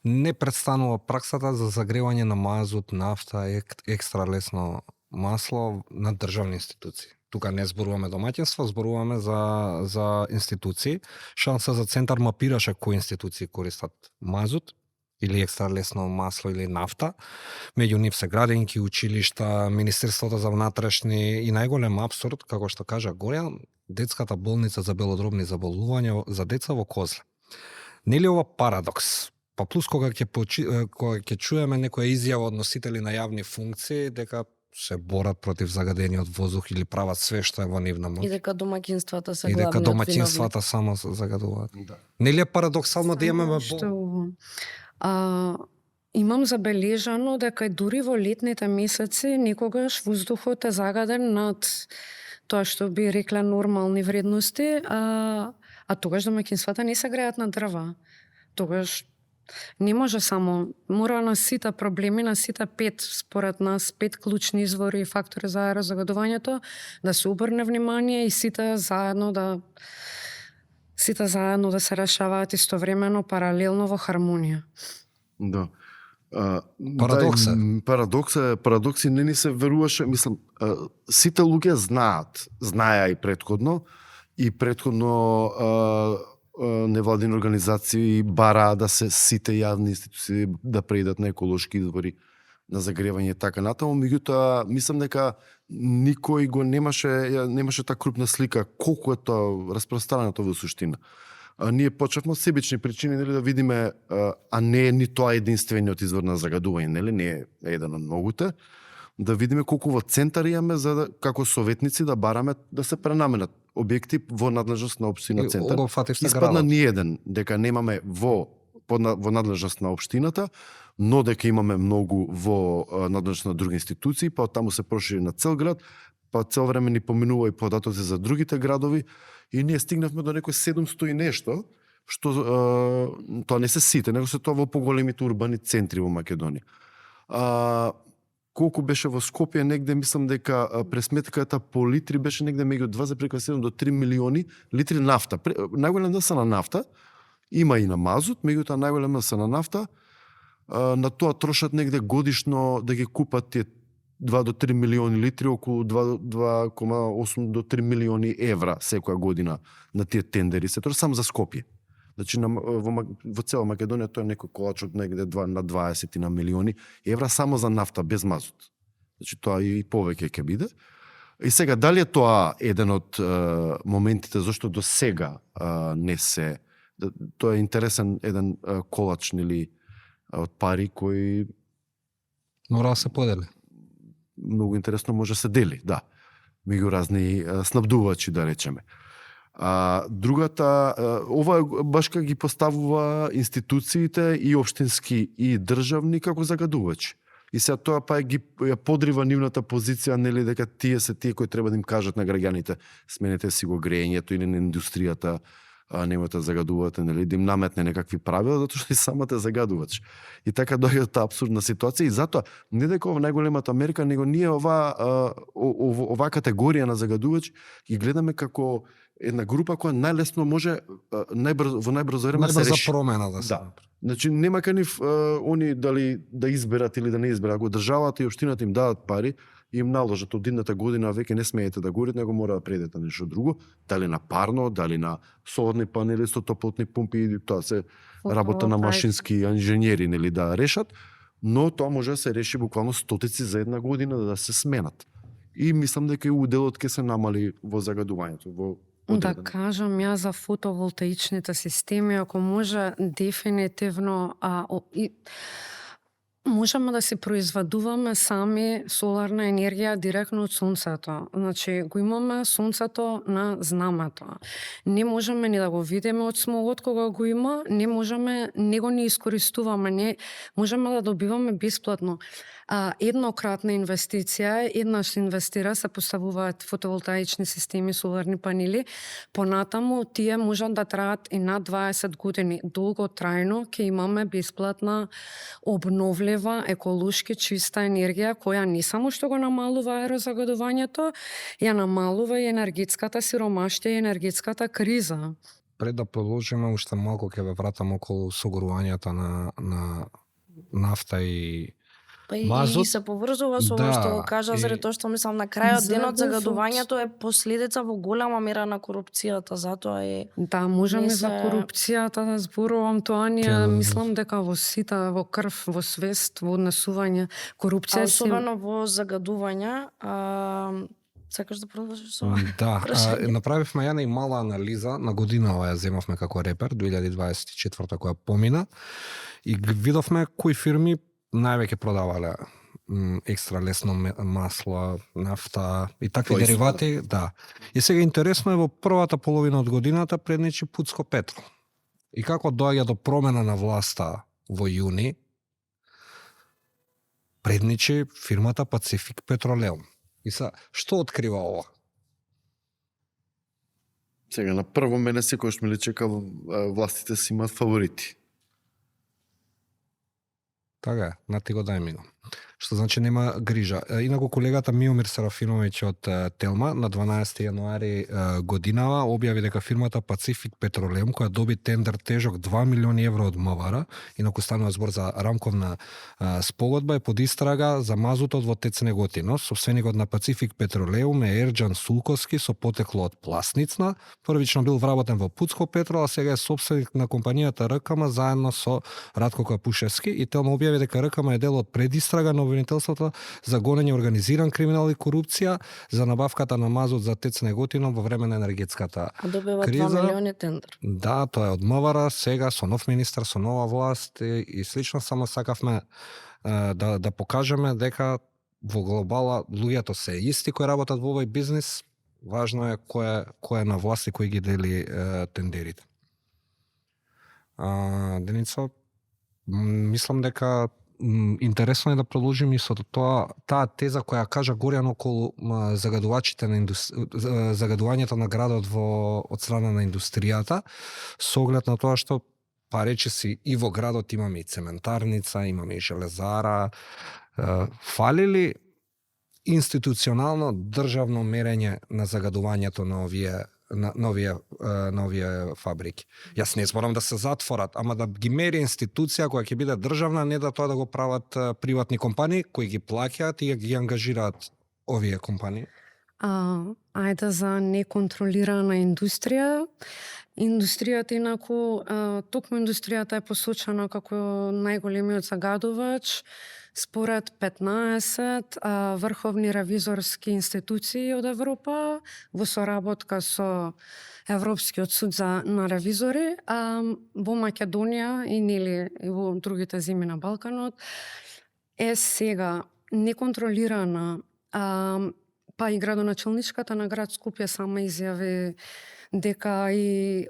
G: не представува праксата за загревање на мазут, нафта, екстра лесно масло на државни институции. Тука не зборуваме домаќинства, зборуваме за институции. Шанса за центар мапираше кои институции користат мазут или екстра лесно масло или нафта. Меѓу нив се градинки, училишта, Министерството за внатрешни и најголем апсурд, како што кажа Горјан, детската болница за белодробни заболувања за деца во Козле. Нели ова парадокс? Па плюс кога ќе чуеме некоја изјава од носители на јавни функции дека се борат против загадениот воздух или прават све што е во нивна моќ.
A: И дека домаќинствата се
G: главниот виновник. И дека домаќинствата само се загадуваат. Да. Нели е парадоксално да имаме
K: имам забележано дека дури во летните месеци некогаш воздухот е загаден над тоа што би рекла нормални вредности, а тогаш домаќинствата не се греат на дрва. Тогаш не може само, мора на сите проблеми, на сите 5, според нас, 5 клучни извори и фактори за аерозагадувањето, да се обрне внимание и сите заедно да се решаваат истовремено, паралелно во хармонија.
C: Да.
G: Парадокси
C: не ни се веруваше, мислам, сите луѓе знаеа и предходно невладини организации бараа да се сите јавни институции да преидат на еколошки извори на загревање и така натаму, меѓутоа мислам дека никој го немаше таа крупна слика колку е тоа распространето во суштина. Ние почнавме од себични причини, нели, да видиме, а не е ни тоа единствениот извор на загадување, нели, не е еден од многуте, да видиме колку во центар имаме за да, како советници да бараме да се пренаменат објекти во надлежност на општина центар. Испадна ни еден дека немаме во надлежност на општината, но дека имаме многу во надлежност на други институции, па таму се прошири на цел град, па цел време ни поминува и податоци за другите градови и ние стигнавме до некој 700 и нешто, што тоа не се сите, него се тоа во поголемите урбани центри во Македонија. Колку беше во Скопје, негде мислам дека пресметката по литри беше негде меѓу 2,7 до 3 милиони литри нафта. Најголем са на нафта, има и на мазут, меѓутоа најголем са на нафта. На тоа трошат негде годишно да ги купат тие 2 до 3 милиони литри, околу 2,8 до 3 милиони евра секоја година на тие тендери. Се тоа само за Скопје. Значи во цела Македонија тоа е некој колачок негде на 20 на милиони евра само за нафта без мазут. Значи тоа и повеќе ќе биде. И сега дали е тоа еден од моментите зашто до сега не се, тоа е интересен еден колач нели од пари кои
G: Мора да се подели.
C: Многу интересно може да се дели, да. Меѓу разни снабдувачи, да речеме. Другата, ова баш ги поставува институциите и општински и државни како загадувачи. И сега тоа па ги подрива нивната позиција, нели, дека тие се тие кои треба да им кажат на граѓаните сменете си го грејењето или на индустријата, немате да загадувате, нели, да им наметне некакви правила, затоа што и самата загадувач. И така доаѓа таа апсурдна ситуација и затоа не дека ова најголемата мерка, него ние ова категорија на загадувач ги гледаме како една група која најлесно може во најбрзо време се реши.
G: Најбрза промена да се.
C: Да. Значи нема канив они дали да изберат или да не изберат. Ако државата и општината им дадат пари, им наложат од идната година веќе не смеете да горите, него мора да предете нешто друго, дали на парно, дали на соларни панели со топлотни пумпи, и тоа се работа на машински инженери, нели, да решат, но тоа може да се реши буквално стотици за една година да се сменат. И мислам дека и уделот ќе се намали во загадувањето, во
K: Да кажам ја за фотоволтаичните системи, ако може дефинитивно можеме да се произведуваме сами соларна енергија директно од сонцето. Значи, го имаме сонцето на знамето. Не можеме ни да го видиме од смогот кога го има, не го искористуваме, не можеме да добиваме бесплатно. Еднократна инвестиција, еднаш инвестира, се поставуваат фотоволтаични системи, соларни панели, понатаму тие можат да траат и над 20 години. Долготрајно ќе имаме бесплатна, обновлива, еколошки чиста енергија, која не само што го намалува аерозагадувањето, ја намалува и енергетската сиромаштија и енергетската криза.
G: Пред да продолжиме, уште малку ќе ве вратам околу согорувањата на нафта и мазот.
A: И се поврзува со ова што го кажа, заради тоа што мислам на крајот денот загадувањето е последица во голема мера на корупцијата, затоа е.
K: Да, можеме за корупцијата да зборувам, тоа ние мислам дека во сите, во крв, во свест, во однесување, корупција
A: особено во загадувања. Сакаш да продолжиш со?
G: Да, направивме една и мала анализа на годинава, ја земавме како репер 2024 која помина и видовме кои фирми највеќе продавале екстра лесно масло, нафта и такви деривати, да. И сега интересно е во првата половина од годината предничи Пуцко Петрол. И како доаѓа до промена на власта во јуни, предничи фирмата Пацифик Петролеум. И са, што открива ова?
C: Сега на прво мене секојаш ми личи како властите си имаат фаворити.
G: Така е, на ти го дај ми го. Што значи нема грижа. Инаку колегата Миомир Серафиновиќ од Телма на 12 јануари годинава објави дека фирмата Пацифик Петролеум, која доби тендер тежок 2 милиони евро од МВР, инаку станува збор за рамковна спогодба, е под истрага за мазутот во ТЕЦ Неготино. Собственикот на Пацифик Петролеум е Ерџан Сулковски со потекло од Пласницна. Првично бил вработен во Пуцко Петрол, а сега е собственик на компанијата РКМ заедно со Радко Капушевски, и Телма објави дека РКМ е дел од предистрага на обвинителството за гонење организиран криминал и корупција за набавката на мазут за ТЕЦ Неготино во време на енергетската криза.
A: 2 милиони тендер.
G: Да, тоа е од МВР, сега со нов министар, со нова власт и слично, само сакавме да покажеме дека во глобала луѓето се исти кои работат во овој бизнис, важно е кој е на власт и кој ги дели тендерите. Деница, мислам дека интересно е да продолжиме и со таа теза која кажа Горјан околу загадувачите на загадувањето на градот од страна на индустријата, со оглед на тоа што речиси и во градот имаме и цементарница, имаме и железара. Фали ли институционално државно мерење на загадувањето на овие новија фабрики. Јас не зборам да се затворат, ама да ги мери институција која ќе биде државна, не да тоа да го прават приватни компании кои ги плаќаат и ги ангажираат овие компании.
K: Ајде за неконтролирана индустрија. Индустријата инаку, токму индустријата е посочена како најголемиот загадувач според 15 врховни ревизорски институции од Европа во соработка со Европскиот суд на ревизори, во Македонија и нели и во другите земји на Балканот е сега неконтролирана, па и градоначалничката на град Скопје сама изјави дека и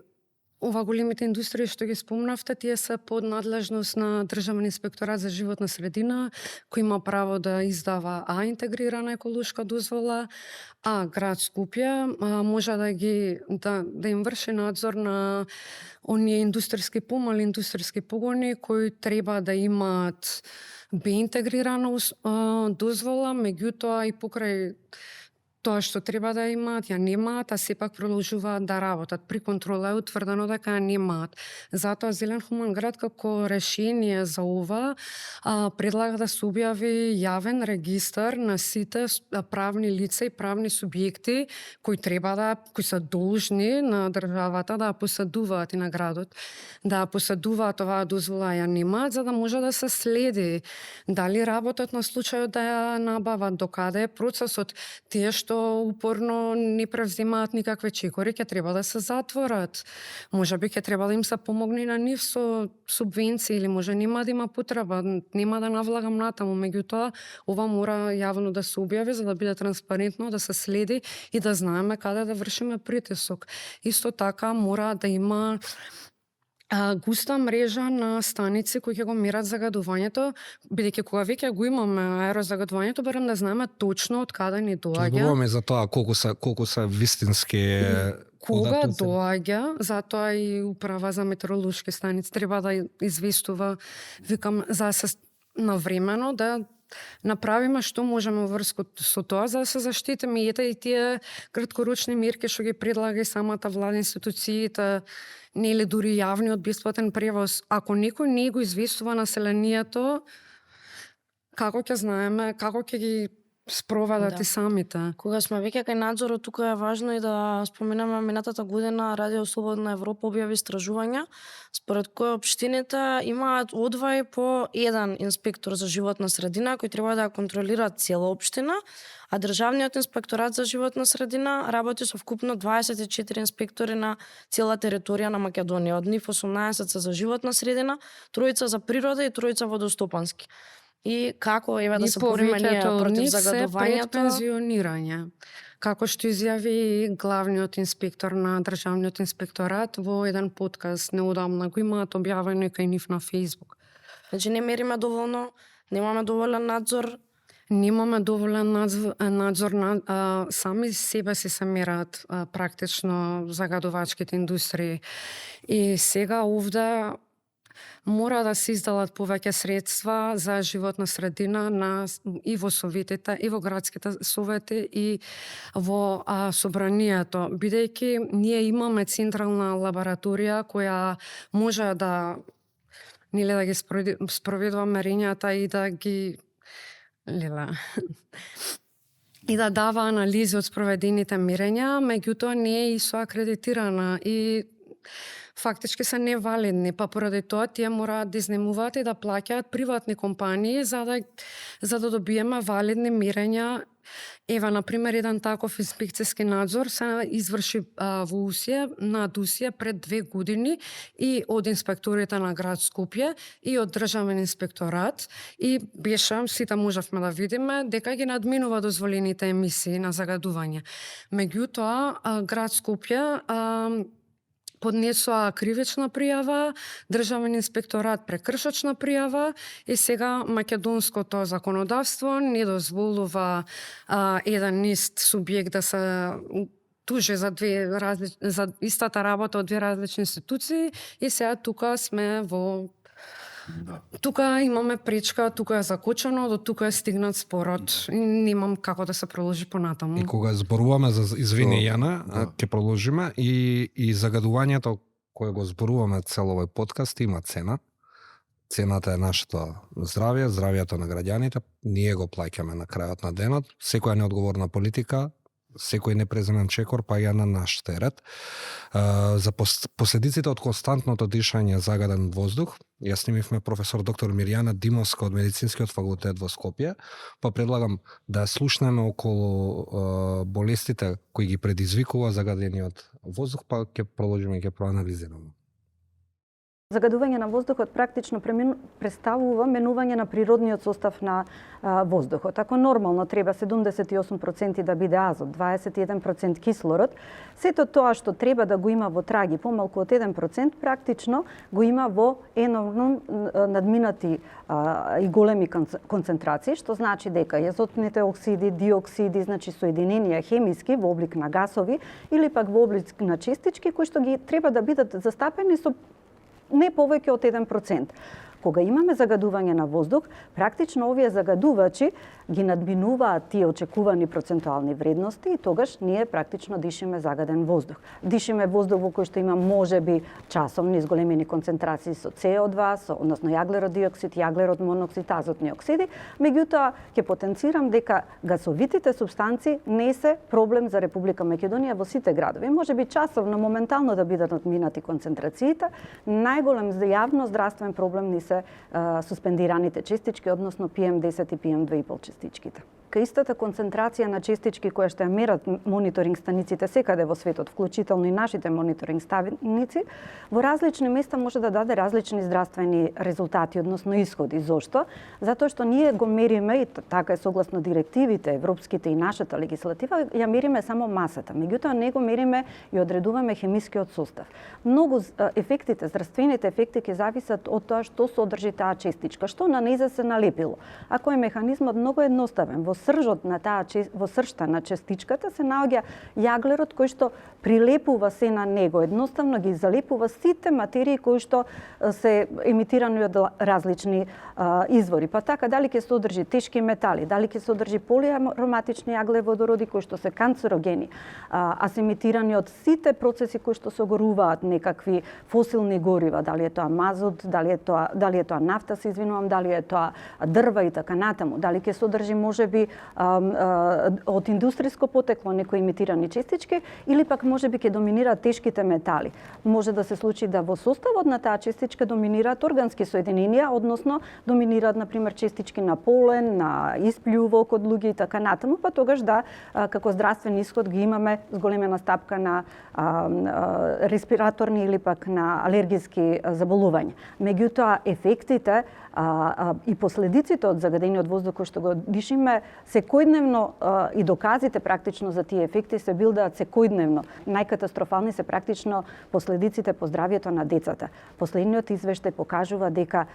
K: ова големите индустрии што ги спомнавте, тие се под надлежност на Државен инспекторат за животна средина, кој има право да издава интегрирана еколошка дозвола, а град Скопје може да им врши надзор на оние индустријски помали индустријски погони кои треба да имаат интегрирана дозвола, меѓутоа и покрај тоа што треба да имаат, ја немаат, а сепак продолжуваат да работат. При контрола е утврдено дека ја немаат. Затоа Зелен хуман град како решение за ова предлага да се објави јавен регистар на сите правни лица и правни субјекти кои се должни на државата да поседуваат и на градот, да поседуваат оваа дозвола, ја немаат, за да може да се следи дали работат на случајот да ја набават, докаде е процесот. Тие што упорно не превземаат никакви чекори, ќе треба да се затворат. Може би ќе треба да им се помогне на нив со субвенции или може нема да има потреба, нема да навлагам натаму, меѓутоа ова мора јавно да се објави за да биде транспарентно, да се следи и да знаеме каде да вршиме притисок. Исто така мора да има густа мрежа на станици кои ќе го мерат загадувањето, бидејќи кога веќе го имаме аерозагадувањето, барем да знаеме точно од каде ни доаѓа.
G: Зборуваме за тоа колку се вистински
K: кога доаѓа, затоа и управа за метеоролошки станици треба да известува, викам, за се навремено да направиме што можеме врско со тоа за да се заштитиме и тие краткорочни мерки што ги предлага и самата влада, институциите, нели дури јавниот бесплатен превоз. Ако некој не го известува населението, како ќе знаеме, како ќе ги спроведат и самите?
A: Кога сме веќе кај надзорот, тука е важно и да споменаме минатата година Радио Слободна Европа објави истражувања според кои општините имаат одвај по еден инспектор за животна средина кој треба да ја контролира цела општина, а Државниот инспекторат за животна средина работи со вкупно 24 инспектори на цела територија на Македонија. Од нив 18 се за животна средина, 3 за природа и 3 водостопански. И како да се бориме ние против загадувањето?
K: Пензионирање. Како што изјави главниот инспектор на Државниот инспекторат во еден подкаст неодамна, го имаат објавено кај нив на Facebook.
A: Значи не мериме доволно, немаме доволен надзор.
K: Немаме доволен надзор на сами себе си се мерат практично загадувачките индустрии. И сега овде мора да се издалат повеќе средства за животна средина и во советите, и во градските совети, и во собранието, бидејќи ние имаме централна лабораторија која може да ги спроведува мерењата и да ги и да дава анализи од спроведените мерења, меѓутоа не е ИСО акредитирана и фактички се невалидни, па поради тоа тие мораат да изнемуваат и да плаќаат приватни компании за да добиеме валидни мерења. Ева, например, еден таков инспекцијски надзор се изврши во Усија, на Дусија пред 2 години и од инспекторите на град Скопје и од Државен инспекторат и беше, сите можевме да видиме, дека ги надминува дозволените емисии на загадување. Меѓутоа, град Скопје поднесоа кривична пријава, Државен инспекторат прекршочна пријава и сега македонското законодавство не дозволува еден ист субјект да се тужи за истата работа од 2 различни институции и сега тука сме во
C: Да.
K: Тука имаме пречка, тука е закочено, до тука е стигнат спорот. И немам како да се продолжи понатаму.
G: И кога зборуваме за извини
C: Да,
G: Јана,
C: да.
G: ќе продолжиме и загадувањето кое го зборуваме цел овој подкаст има цена. Цената е нашето здравје, здравјето на граѓаните. Ние го плаќаме на крајот на денот. Секоја неодговорна политика, секој непреземен чекор паѓа на наш терет. За последиците од константното дишање загаден воздух, ја снимивме професор доктор Мирјана Димовска од Медицинскиот факултет во Скопје, па предлагам да ја слушнеме околу болестите кои ги предизвикува загадениот воздух, па ќе продолжиме и ќе проанализираме.
D: Загадување на воздухот практично представува менување на природниот состав на воздухот. Ако нормално треба 78% да биде азот, 21% кислород, сето тоа што треба да го има во траги помалку од 1%, практично го има во енормно надминати и големи концентрации, што значи дека азотните оксиди, диоксиди, значи соединенија хемиски во облик на гасови или пак во облик на честички кои што ги треба да бидат застапени со не повеќе од 1%. Кога имаме загадување на воздух, практично овие загадувачи ги надминуваат тие очекувани процентуални вредности и тогаш ние практично дишиме загаден воздух. Дишиме воздух во кој што има можеби часовни зголемени концентрации со CO2, односно јаглерод диоксид, јаглерод моноксид, азотни оксиди, меѓутоа ќе потенцирам дека гасовитите супстанции не се проблем за Република Македонија во сите градови. Можеби часовно, моментално да бидат надминати концентрациите, најголем јавно здравствен проблем ни се суспендираните честички, односно PM10 и PM2,5 честичките. Кај истата концентрација на честички која што ја мерат мониторинг станиците секаде во светот, вклучително и нашите мониторинг станици, во различни места може да даде различни здравствени резултати, односно исходи. Зошто? Затоа што ние го мериме, и така е согласно директивите, европските и нашата легислатива, ја мериме само масата. Меѓутоа, не го мериме и одредуваме хемискиот состав. Многу ефектите, здравствените ефекти ќе зависат од тоа што содржи таа честичка, што на нејза се налепило. Ако е механизмот многу едноставен, во сржот на во сршта на честичката се наоѓа јаглерод кој што прилепува се на него, едноставно ги залепува сите материи кои што се емитирани од различни извори. Па така, дали ќе содржи тешки метали, дали ќе содржи полиароматични јаглеводороди кои што се канцерогени, а се емитирани од сите процеси кои што се огоруваат некакви фосилни горива, дали е тоа мазут, дали е тоа нафта, се извинувам, дали е тоа дрва и така натаму, дали ќе содржи можеби од индустријско потекло некои емитирани честички или пак можеби ќе доминираат тешките метали. Може да се случи да во составот на таа честичка доминираат органски соединенија, односно доминираат на пример честички на полен, на испљувок од луѓе и така натаму, па тогаш да како здравствен исход ги имаме зголемена стапка на респираторни или пак на алергиски заболувања. Меѓутоа ефектите и последиците од загадениот воздух кој што го дишиме секојдневно и доказите практично за тие ефекти се билдаат секојдневно. Најкатастрофални се практично последиците по здравјето на децата. Последниот извештај покажува дека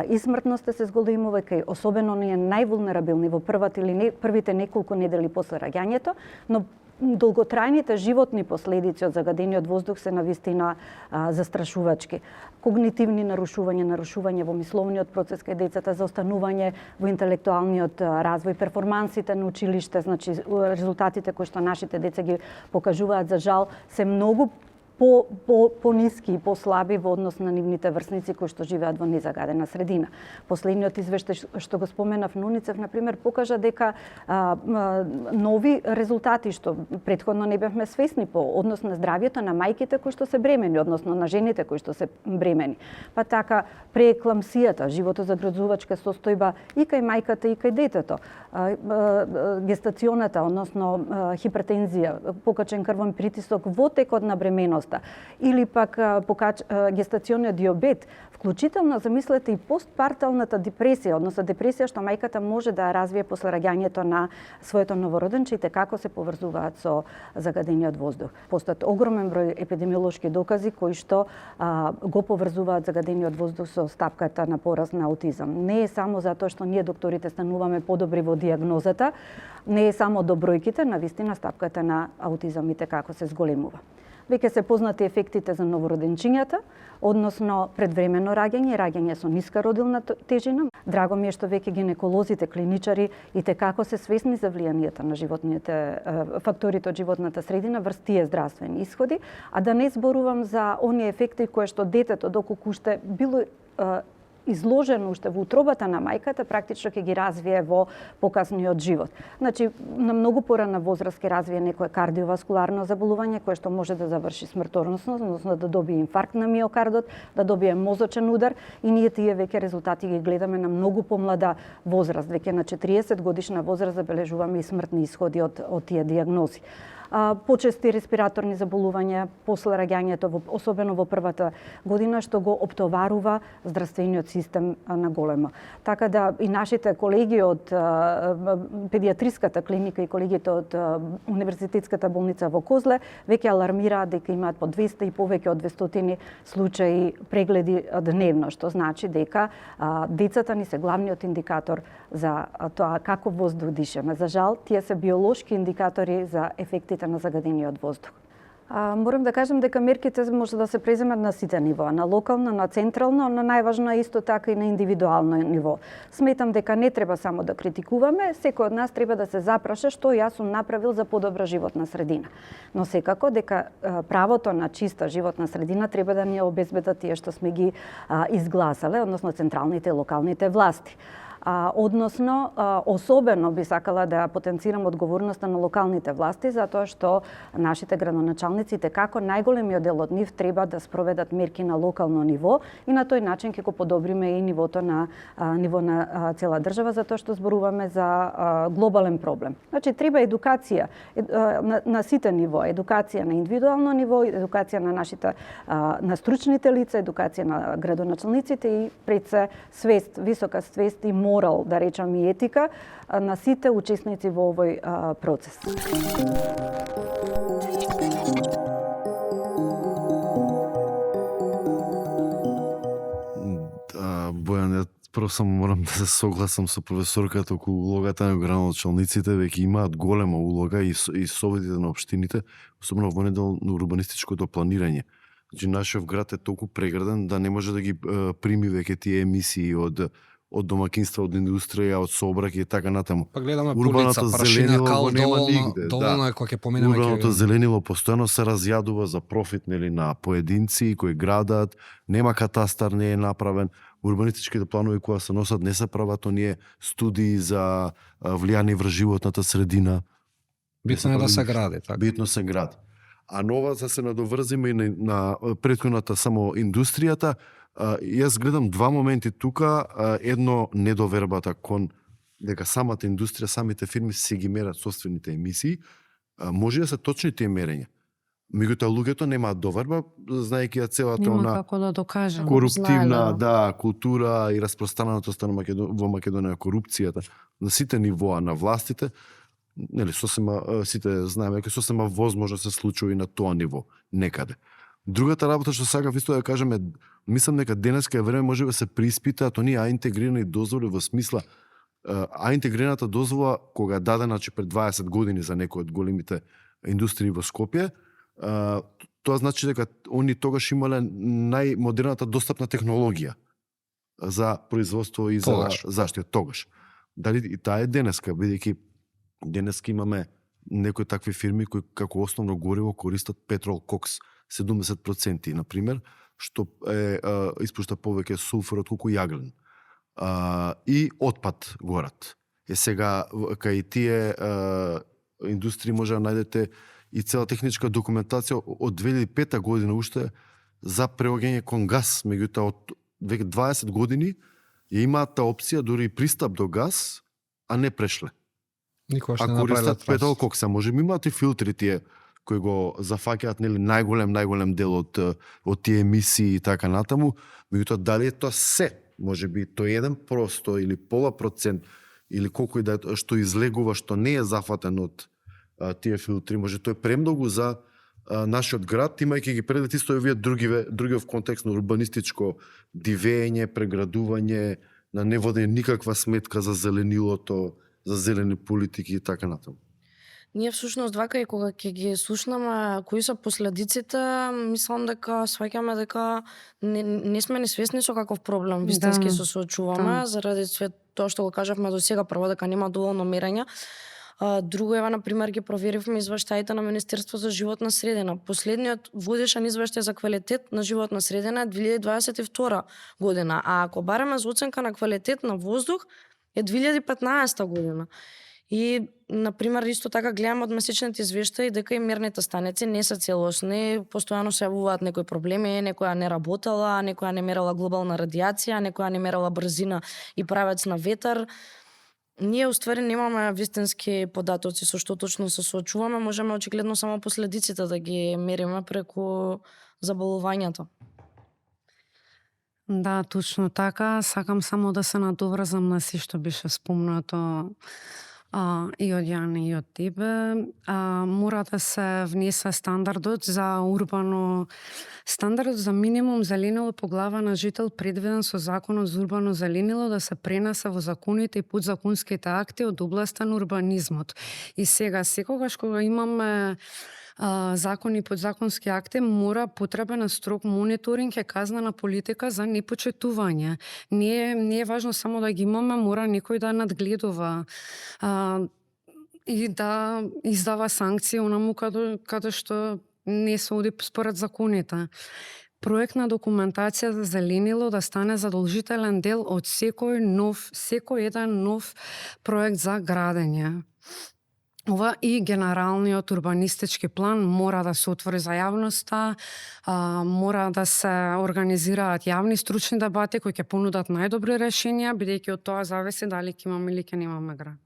D: и смртноста се зголемува кај особено оние највулнерабилни во првите неколку недели после раѓањето, но долготрајните животни последици од загадениот воздух се навистина застрашувачки. Когнитивни нарушување во мисловниот процес кај децата, заостанување во интелектуалниот развој, перформансите на училиште, значи резултатите кои што нашите деца ги покажуваат за жал се многу по-ниски и по-слаби во однос на нивните врсници кои што живеат во незагадена средина. Последниот извештај што го споменав на УНИЦЕФ, например, покажа дека нови резултати што претходно не бевме свесни по однос на здравјето на мајките кои што се бремени, односно на жените кои што се бремени. Па така преекламсијата, животозагрозувачка состојба и кај мајката и кај детето, гестационата, односно хипертензија, покачен крвен притисок во текот на бременост или пак гестациониот диабет, вклучително замислете и постпарталната депресија, односно депресија што мајката може да развие после раѓањето на своето новороденче и како се поврзуваат со загадениот воздух. Постојат огромен број епидемиолошки докази кои што го поврзуваат загадениот воздух со стапката на пораст на аутизам. Не е само затоа што ние докторите стануваме подобри во дијагнозата, не е само до бројките, навистина стапката на аутизам и како се зголемува. веќе се познати ефектите за новороденчињата, односно предвремено раѓање, раѓање со ниска родилна тежина. Драго ми е што веќе гинеколозите, клиничари и како се свесни за влијанието на животните факторите од животната средина врз тие здравствени исходи, а да не зборувам за оние ефекти кои што детето доколку уште било изложено уште во утробата на мајката, практично ќе ги развие во покасниот живот. Значи, на многу порана возраст ќе развие некое кардиоваскуларно заболување кое што може да заврши смртоносно, односно да добие инфаркт на миокардот, да добие мозочен удар и ние тие веќе резултати ги гледаме на многу помлада возраст, веќе на 40 годишна возраст забележуваме и смртни исходи од тие дијагнози. Почести респираторни заболувања после раѓањето, особено во првата година, што го оптоварува здравствениот систем на големо. Така да и нашите колеги од педиатриската клиника и колегите од Универзитетската болница во Козле веќе алармираат дека имаат по 200 и повеќе од 200 случаи прегледи дневно, што значи дека децата ни се главниот индикатор за тоа како воздух дишеме. За жал, тие се биолошки индикатори за ефектите на загадениот воздух. Морам да кажам дека мерките може да се преземат на сите нивоа, на локално, на централно, но најважно е исто така и на индивидуално ниво. Сметам дека не треба само да критикуваме, секој од нас треба да се запраша што јас сум направил за подобра животна средина. Но секако дека правото на чиста животна средина треба да ни обезбедат тие што сме ги изгласале, односно централните и локалните власти. Односно, особено би сакала да потенцирам одговорноста на локалните власти, затоа што нашите градоначалници како најголемиот дел од нив треба да спроведат мерки на локално ниво и на тој начин ќе го подобриме и нивото на ниво на цела држава, затоа што зборуваме за глобален проблем. Значи, треба едукација на сите ниво, едукација на индивидуално ниво, едукација на нашите на стручните лица, едукација на градоначалниците и пред се свест, висока свест и морал, да речам и етика, на сите учесници во овој процес.
C: Бојан, прво само морам да се согласам со професорката околу улогата на градоначалниците, веќе имаат голема улога и советите на општините, особено во недел на урбанистичкото планирање. Значи, нашиот град е толку преграден да не може да ги прими веќе тие емисии од домакинства, од индустрија, од сообраќај и така натаму.
G: Па гледаме полица, прашина, кал, доволно е кога ќе поминеме.
C: Урбаното зеленило постојано се разјадува за профит на поединци кои градат, нема катастар, не е направен. Урбанистичките планови кои се носат не се прават оние студии за влијание врз животната средина.
G: Битно е да се гради, така.
C: Битно се гради. А нова, за се надоврзиме и на претходната само индустријата, јас гледам два моменти тука, едно недовербата кон дека самата индустрија, самите фирми се ги мерат собствените емисии, може да се точни тие мерења. Меѓутоа луѓето немаат доверба, знаејќи ја целата она
K: како да докажем,
C: коруптивна култура и распространатост во Македонија корупцијата на сите нивоа на властите. Нели, сосема сите знаеме дека сосема возможно се случува и на тоа ниво некаде. Другата работа што сакав исто да кажеме, мислам дека денеска е време може да се преиспитаат оние интегрирани дозволи во смисла интегрираната дозвола кога дадена пред 20 години за некои од големите индустрии во Скопје, тоа значи дека они тогаш имале најмодерната достапна технологија за производство и за заштита тогаш. Дали и таа е денеска, бидејќи денеска имаме некои такви фирми кои како основно гориво користат петрол кокс 70%, например, што испушта повеќе сулфур од колку јаглен. И отпад горат. Сега, кај тие индустрии може да најдете и цела техничка документација од 2005 година уште за преоѓање кон газ, меѓутоа од веќе 20 години ја имаат таа опција дури и пристап до газ, а не прешле.
G: Никош не
C: користат петрол кокса, може би имаат и филтри тие кои го зафаќаат нели најголем дел од тие емисии и така натаму, меѓутоа дали е тоа се, може би тоа 1% или пола процент или колку и да што излегува што не е зафатен од тие филтри, може тоа е премногу за нашиот град, имајќи ги предвид исто и овие другиот контекст на урбанистичко дивење, преградување, на не водење никаква сметка за зеленилото, за зелени политики и така натаму.
A: Ние всушност вака и кога ќе ги слушнаме кои се последиците, мислам дека сваќаме дека не сме ни свесни со каков проблем вистински се соочуваме, заради све тоа што го кажавме до сега, прво дека нема доволно мерења. Друго, ева, например, ги проверивме извештаите на Министерство за животна средина. Последниот водишен извештај за квалитет на животна средина е 2022 година, а ако бараме за оценка на квалитет на воздух е 2015 година. И, например, исто така гледам од месечните извештаи дека и мерните станици не се целосни, постојано се јавуваат некои проблеми, некоја не работела, некоја не мерала глобална радијација, некоја не мерала брзина и правец на ветар. Ние уствари немаме вистински податоци со што точно се соочуваме, можеме очигледно само последиците да ги мериме преку заболувањето.
K: Да, точно така. Сакам само да се надоврзам на се што беше спомнато и од Јане и од тебе. Мора да се внесе стандардот за минимум зеленило по глава на жител предвиден со Законот за урбано зеленило да се пренесе во законите и подзаконските акти од областа на урбанизмот. И сега, секогаш кога имаме закони и подзаконски акти, мора потребен строг мониторинг и казнена политика за непочитување. Не е важно само да ги имаме, мора некој да надгледува и да издава санкции онаму каде што не се оди според законите. Проектна документација за зеленило да стане задолжителен дел од секој еден нов проект за градење. Ова и генералниот урбанистички план мора да се отвори за јавноста, мора да се организираат јавни стручни дебати кои ќе понудат најдобри решенија, бидејќи од тоа зависи дали ќе имаме или ќе немаме град.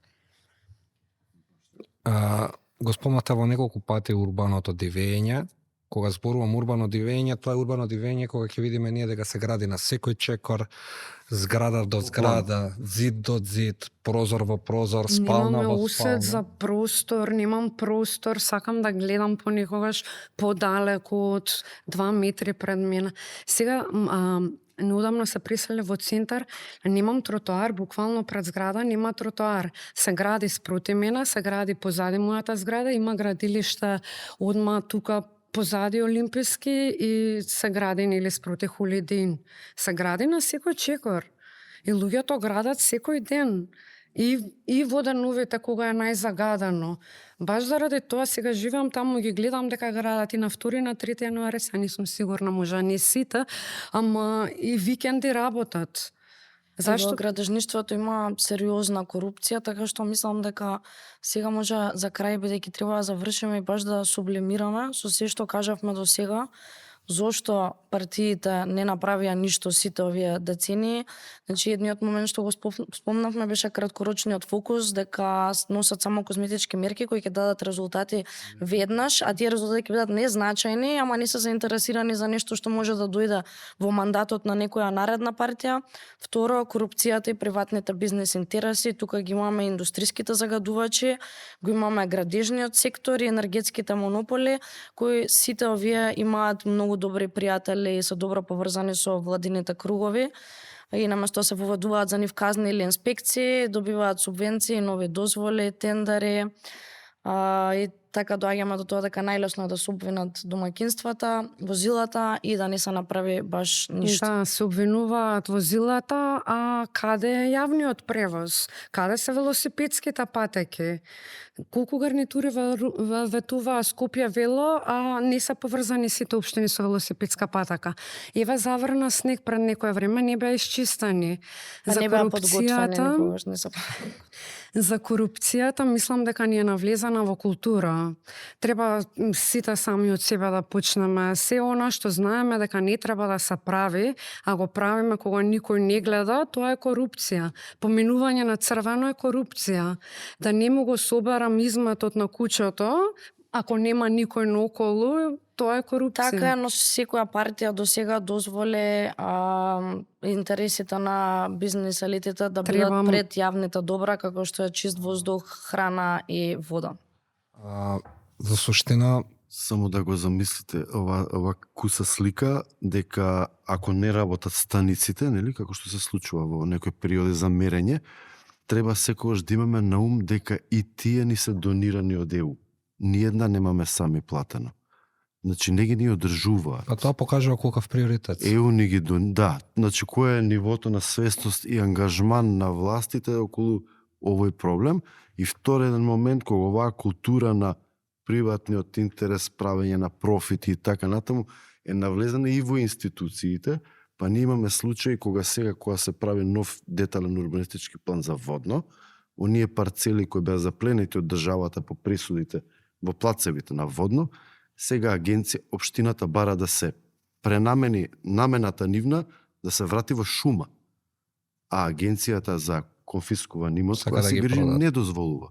G: Го спомнате во неколку пати урбаното дивење. Кога зборувам урбано дивење, тоа е урбано дивење кога ќе видиме ние дека се гради на секој чекор, зграда до зграда, зид до зид, прозор во прозор, спална
K: Немаме
G: во спална.
K: усет за простор, немам простор, сакам да гледам понекогаш подалеку од 2 метри пред мене. Сега неодамно се пресели во центар, немам тротоар, буквално пред зграда нема тротоар. Се гради спроти мене, се гради позади мојата зграда, има градилиште одма тука позади Олимписки и се гради нели спроти Холидин. Се гради на секој чекор. И луѓето градат секој ден. И во деновите кога е најзагадано. Баш заради тоа сега живеам таму и ги гледам дека градат и на 2 на 3 јануари, се не сум сигурна, може не сите, ама и викенди работат.
A: Зашто? Во градежништвото има сериозна корупција, така што мислам дека сега може за крај, бидејќи треба да завршиме и баш да сублимираме со се што кажавме до сега, зошто партиите не направија ништо сите овие децении. Значи, едниот момент што го спомнавме беше краткорочниот фокус, дека носат само козметички мерки кои ќе дадат резултати веднаш, а тие резултати ќе бидат незначајни, ама не се заинтересирани за нешто што може да дојде во мандатот на некоја наредна партија. Второ, корупцијата и приватните бизнес интереси. Тука ги имаме индустриските загадувачи, го имаме градежниот сектор и енергетските монополи, кои сите овие имаат многу добри пријатели и се добро поврзани со владините кругови. И наместо се воведуваат за нив казни или инспекции, добиваат субвенции, нови дозволи, тендери. И така доаѓаме до тоа дека најлесно е да се обвинат домаќинствата, возилата и да не се направи баш ништо.
K: Да, се обвинуваат возилата, а каде е јавниот превоз? Каде се велосипедските патеки? Колку гарнитури ветуваа Скопје вело, а не се поврзани сите општини со велосипедска патека? Еве заврна снег пред некое време, не беа исчистени.
A: За не беа подготвени никогаш, не се.
K: За корупцијата мислам дека ни е навлезана во култура. Треба сите сами од себе да почнеме. Се она што знаеме дека не треба да се прави, а го правиме кога никој не гледа, тоа е корупција. Поминување на црвено е корупција. Да не му го соберам изметот на куќето, ако нема никој наоколу, тоа е корупција.
A: Така, но секоја партија до сега дозволи интересите на бизнес елитите да бидат пред јавните добра, како што е чист воздух, храна и вода.
G: За суштина,
C: само да го замислите ова куса слика, дека ако не работат станиците, нели, како што се случува во некои периоди за мерење, треба секогаш да имаме на ум дека и тие ни се донирани од ЕУ. Ниедна немаме сами платено. Значи, не ги ни одржуваат.
G: А тоа покажува колкав приоритет.
C: ЕУ ни ги да, значи кој е нивото на свесност и ангажман на властите околу овој проблем и вториот момент кога оваа култура на приватниот интерес, правење на профити и така натаму е навлезена и во институциите, па ние имаме случаи кога се прави нов детален урбанистички план за водно, оние парцели кои беа запленети од државата по присудите во плацевите на водно, сега агенција, општината бара да се пренамени намената нивна да се врати во шума. А агенцијата за конфискуван имот
G: Сака
C: која
G: да
C: се
G: ги
C: грижи
G: продаде.
C: не дозволува.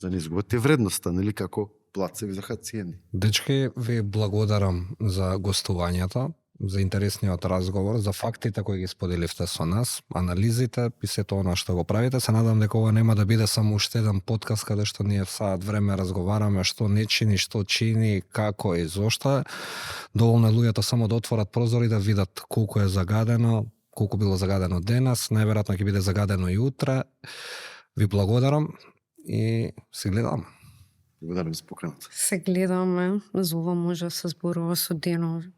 C: За не изгубате вредноста, нели, како плацеви за хациени.
G: Дечки, ви благодарам за гостувањето, за интересниот разговор, за фактите кои ги споделивте со нас, анализите и сето она што го правите. Се надам дека ова нема да биде само уште еден подкаст каде што ние саат време разговараме што не чини, што чини, како и зошто. Доволно е луѓето само да отворат прозор и да видат колку е загадено, колку било загадено денес, најверојатно ќе биде загадено и утре. Ви благодарам и се гледам.
C: Благодарам за поканата.
K: Се гледаме, за ова може да се зборува со денови.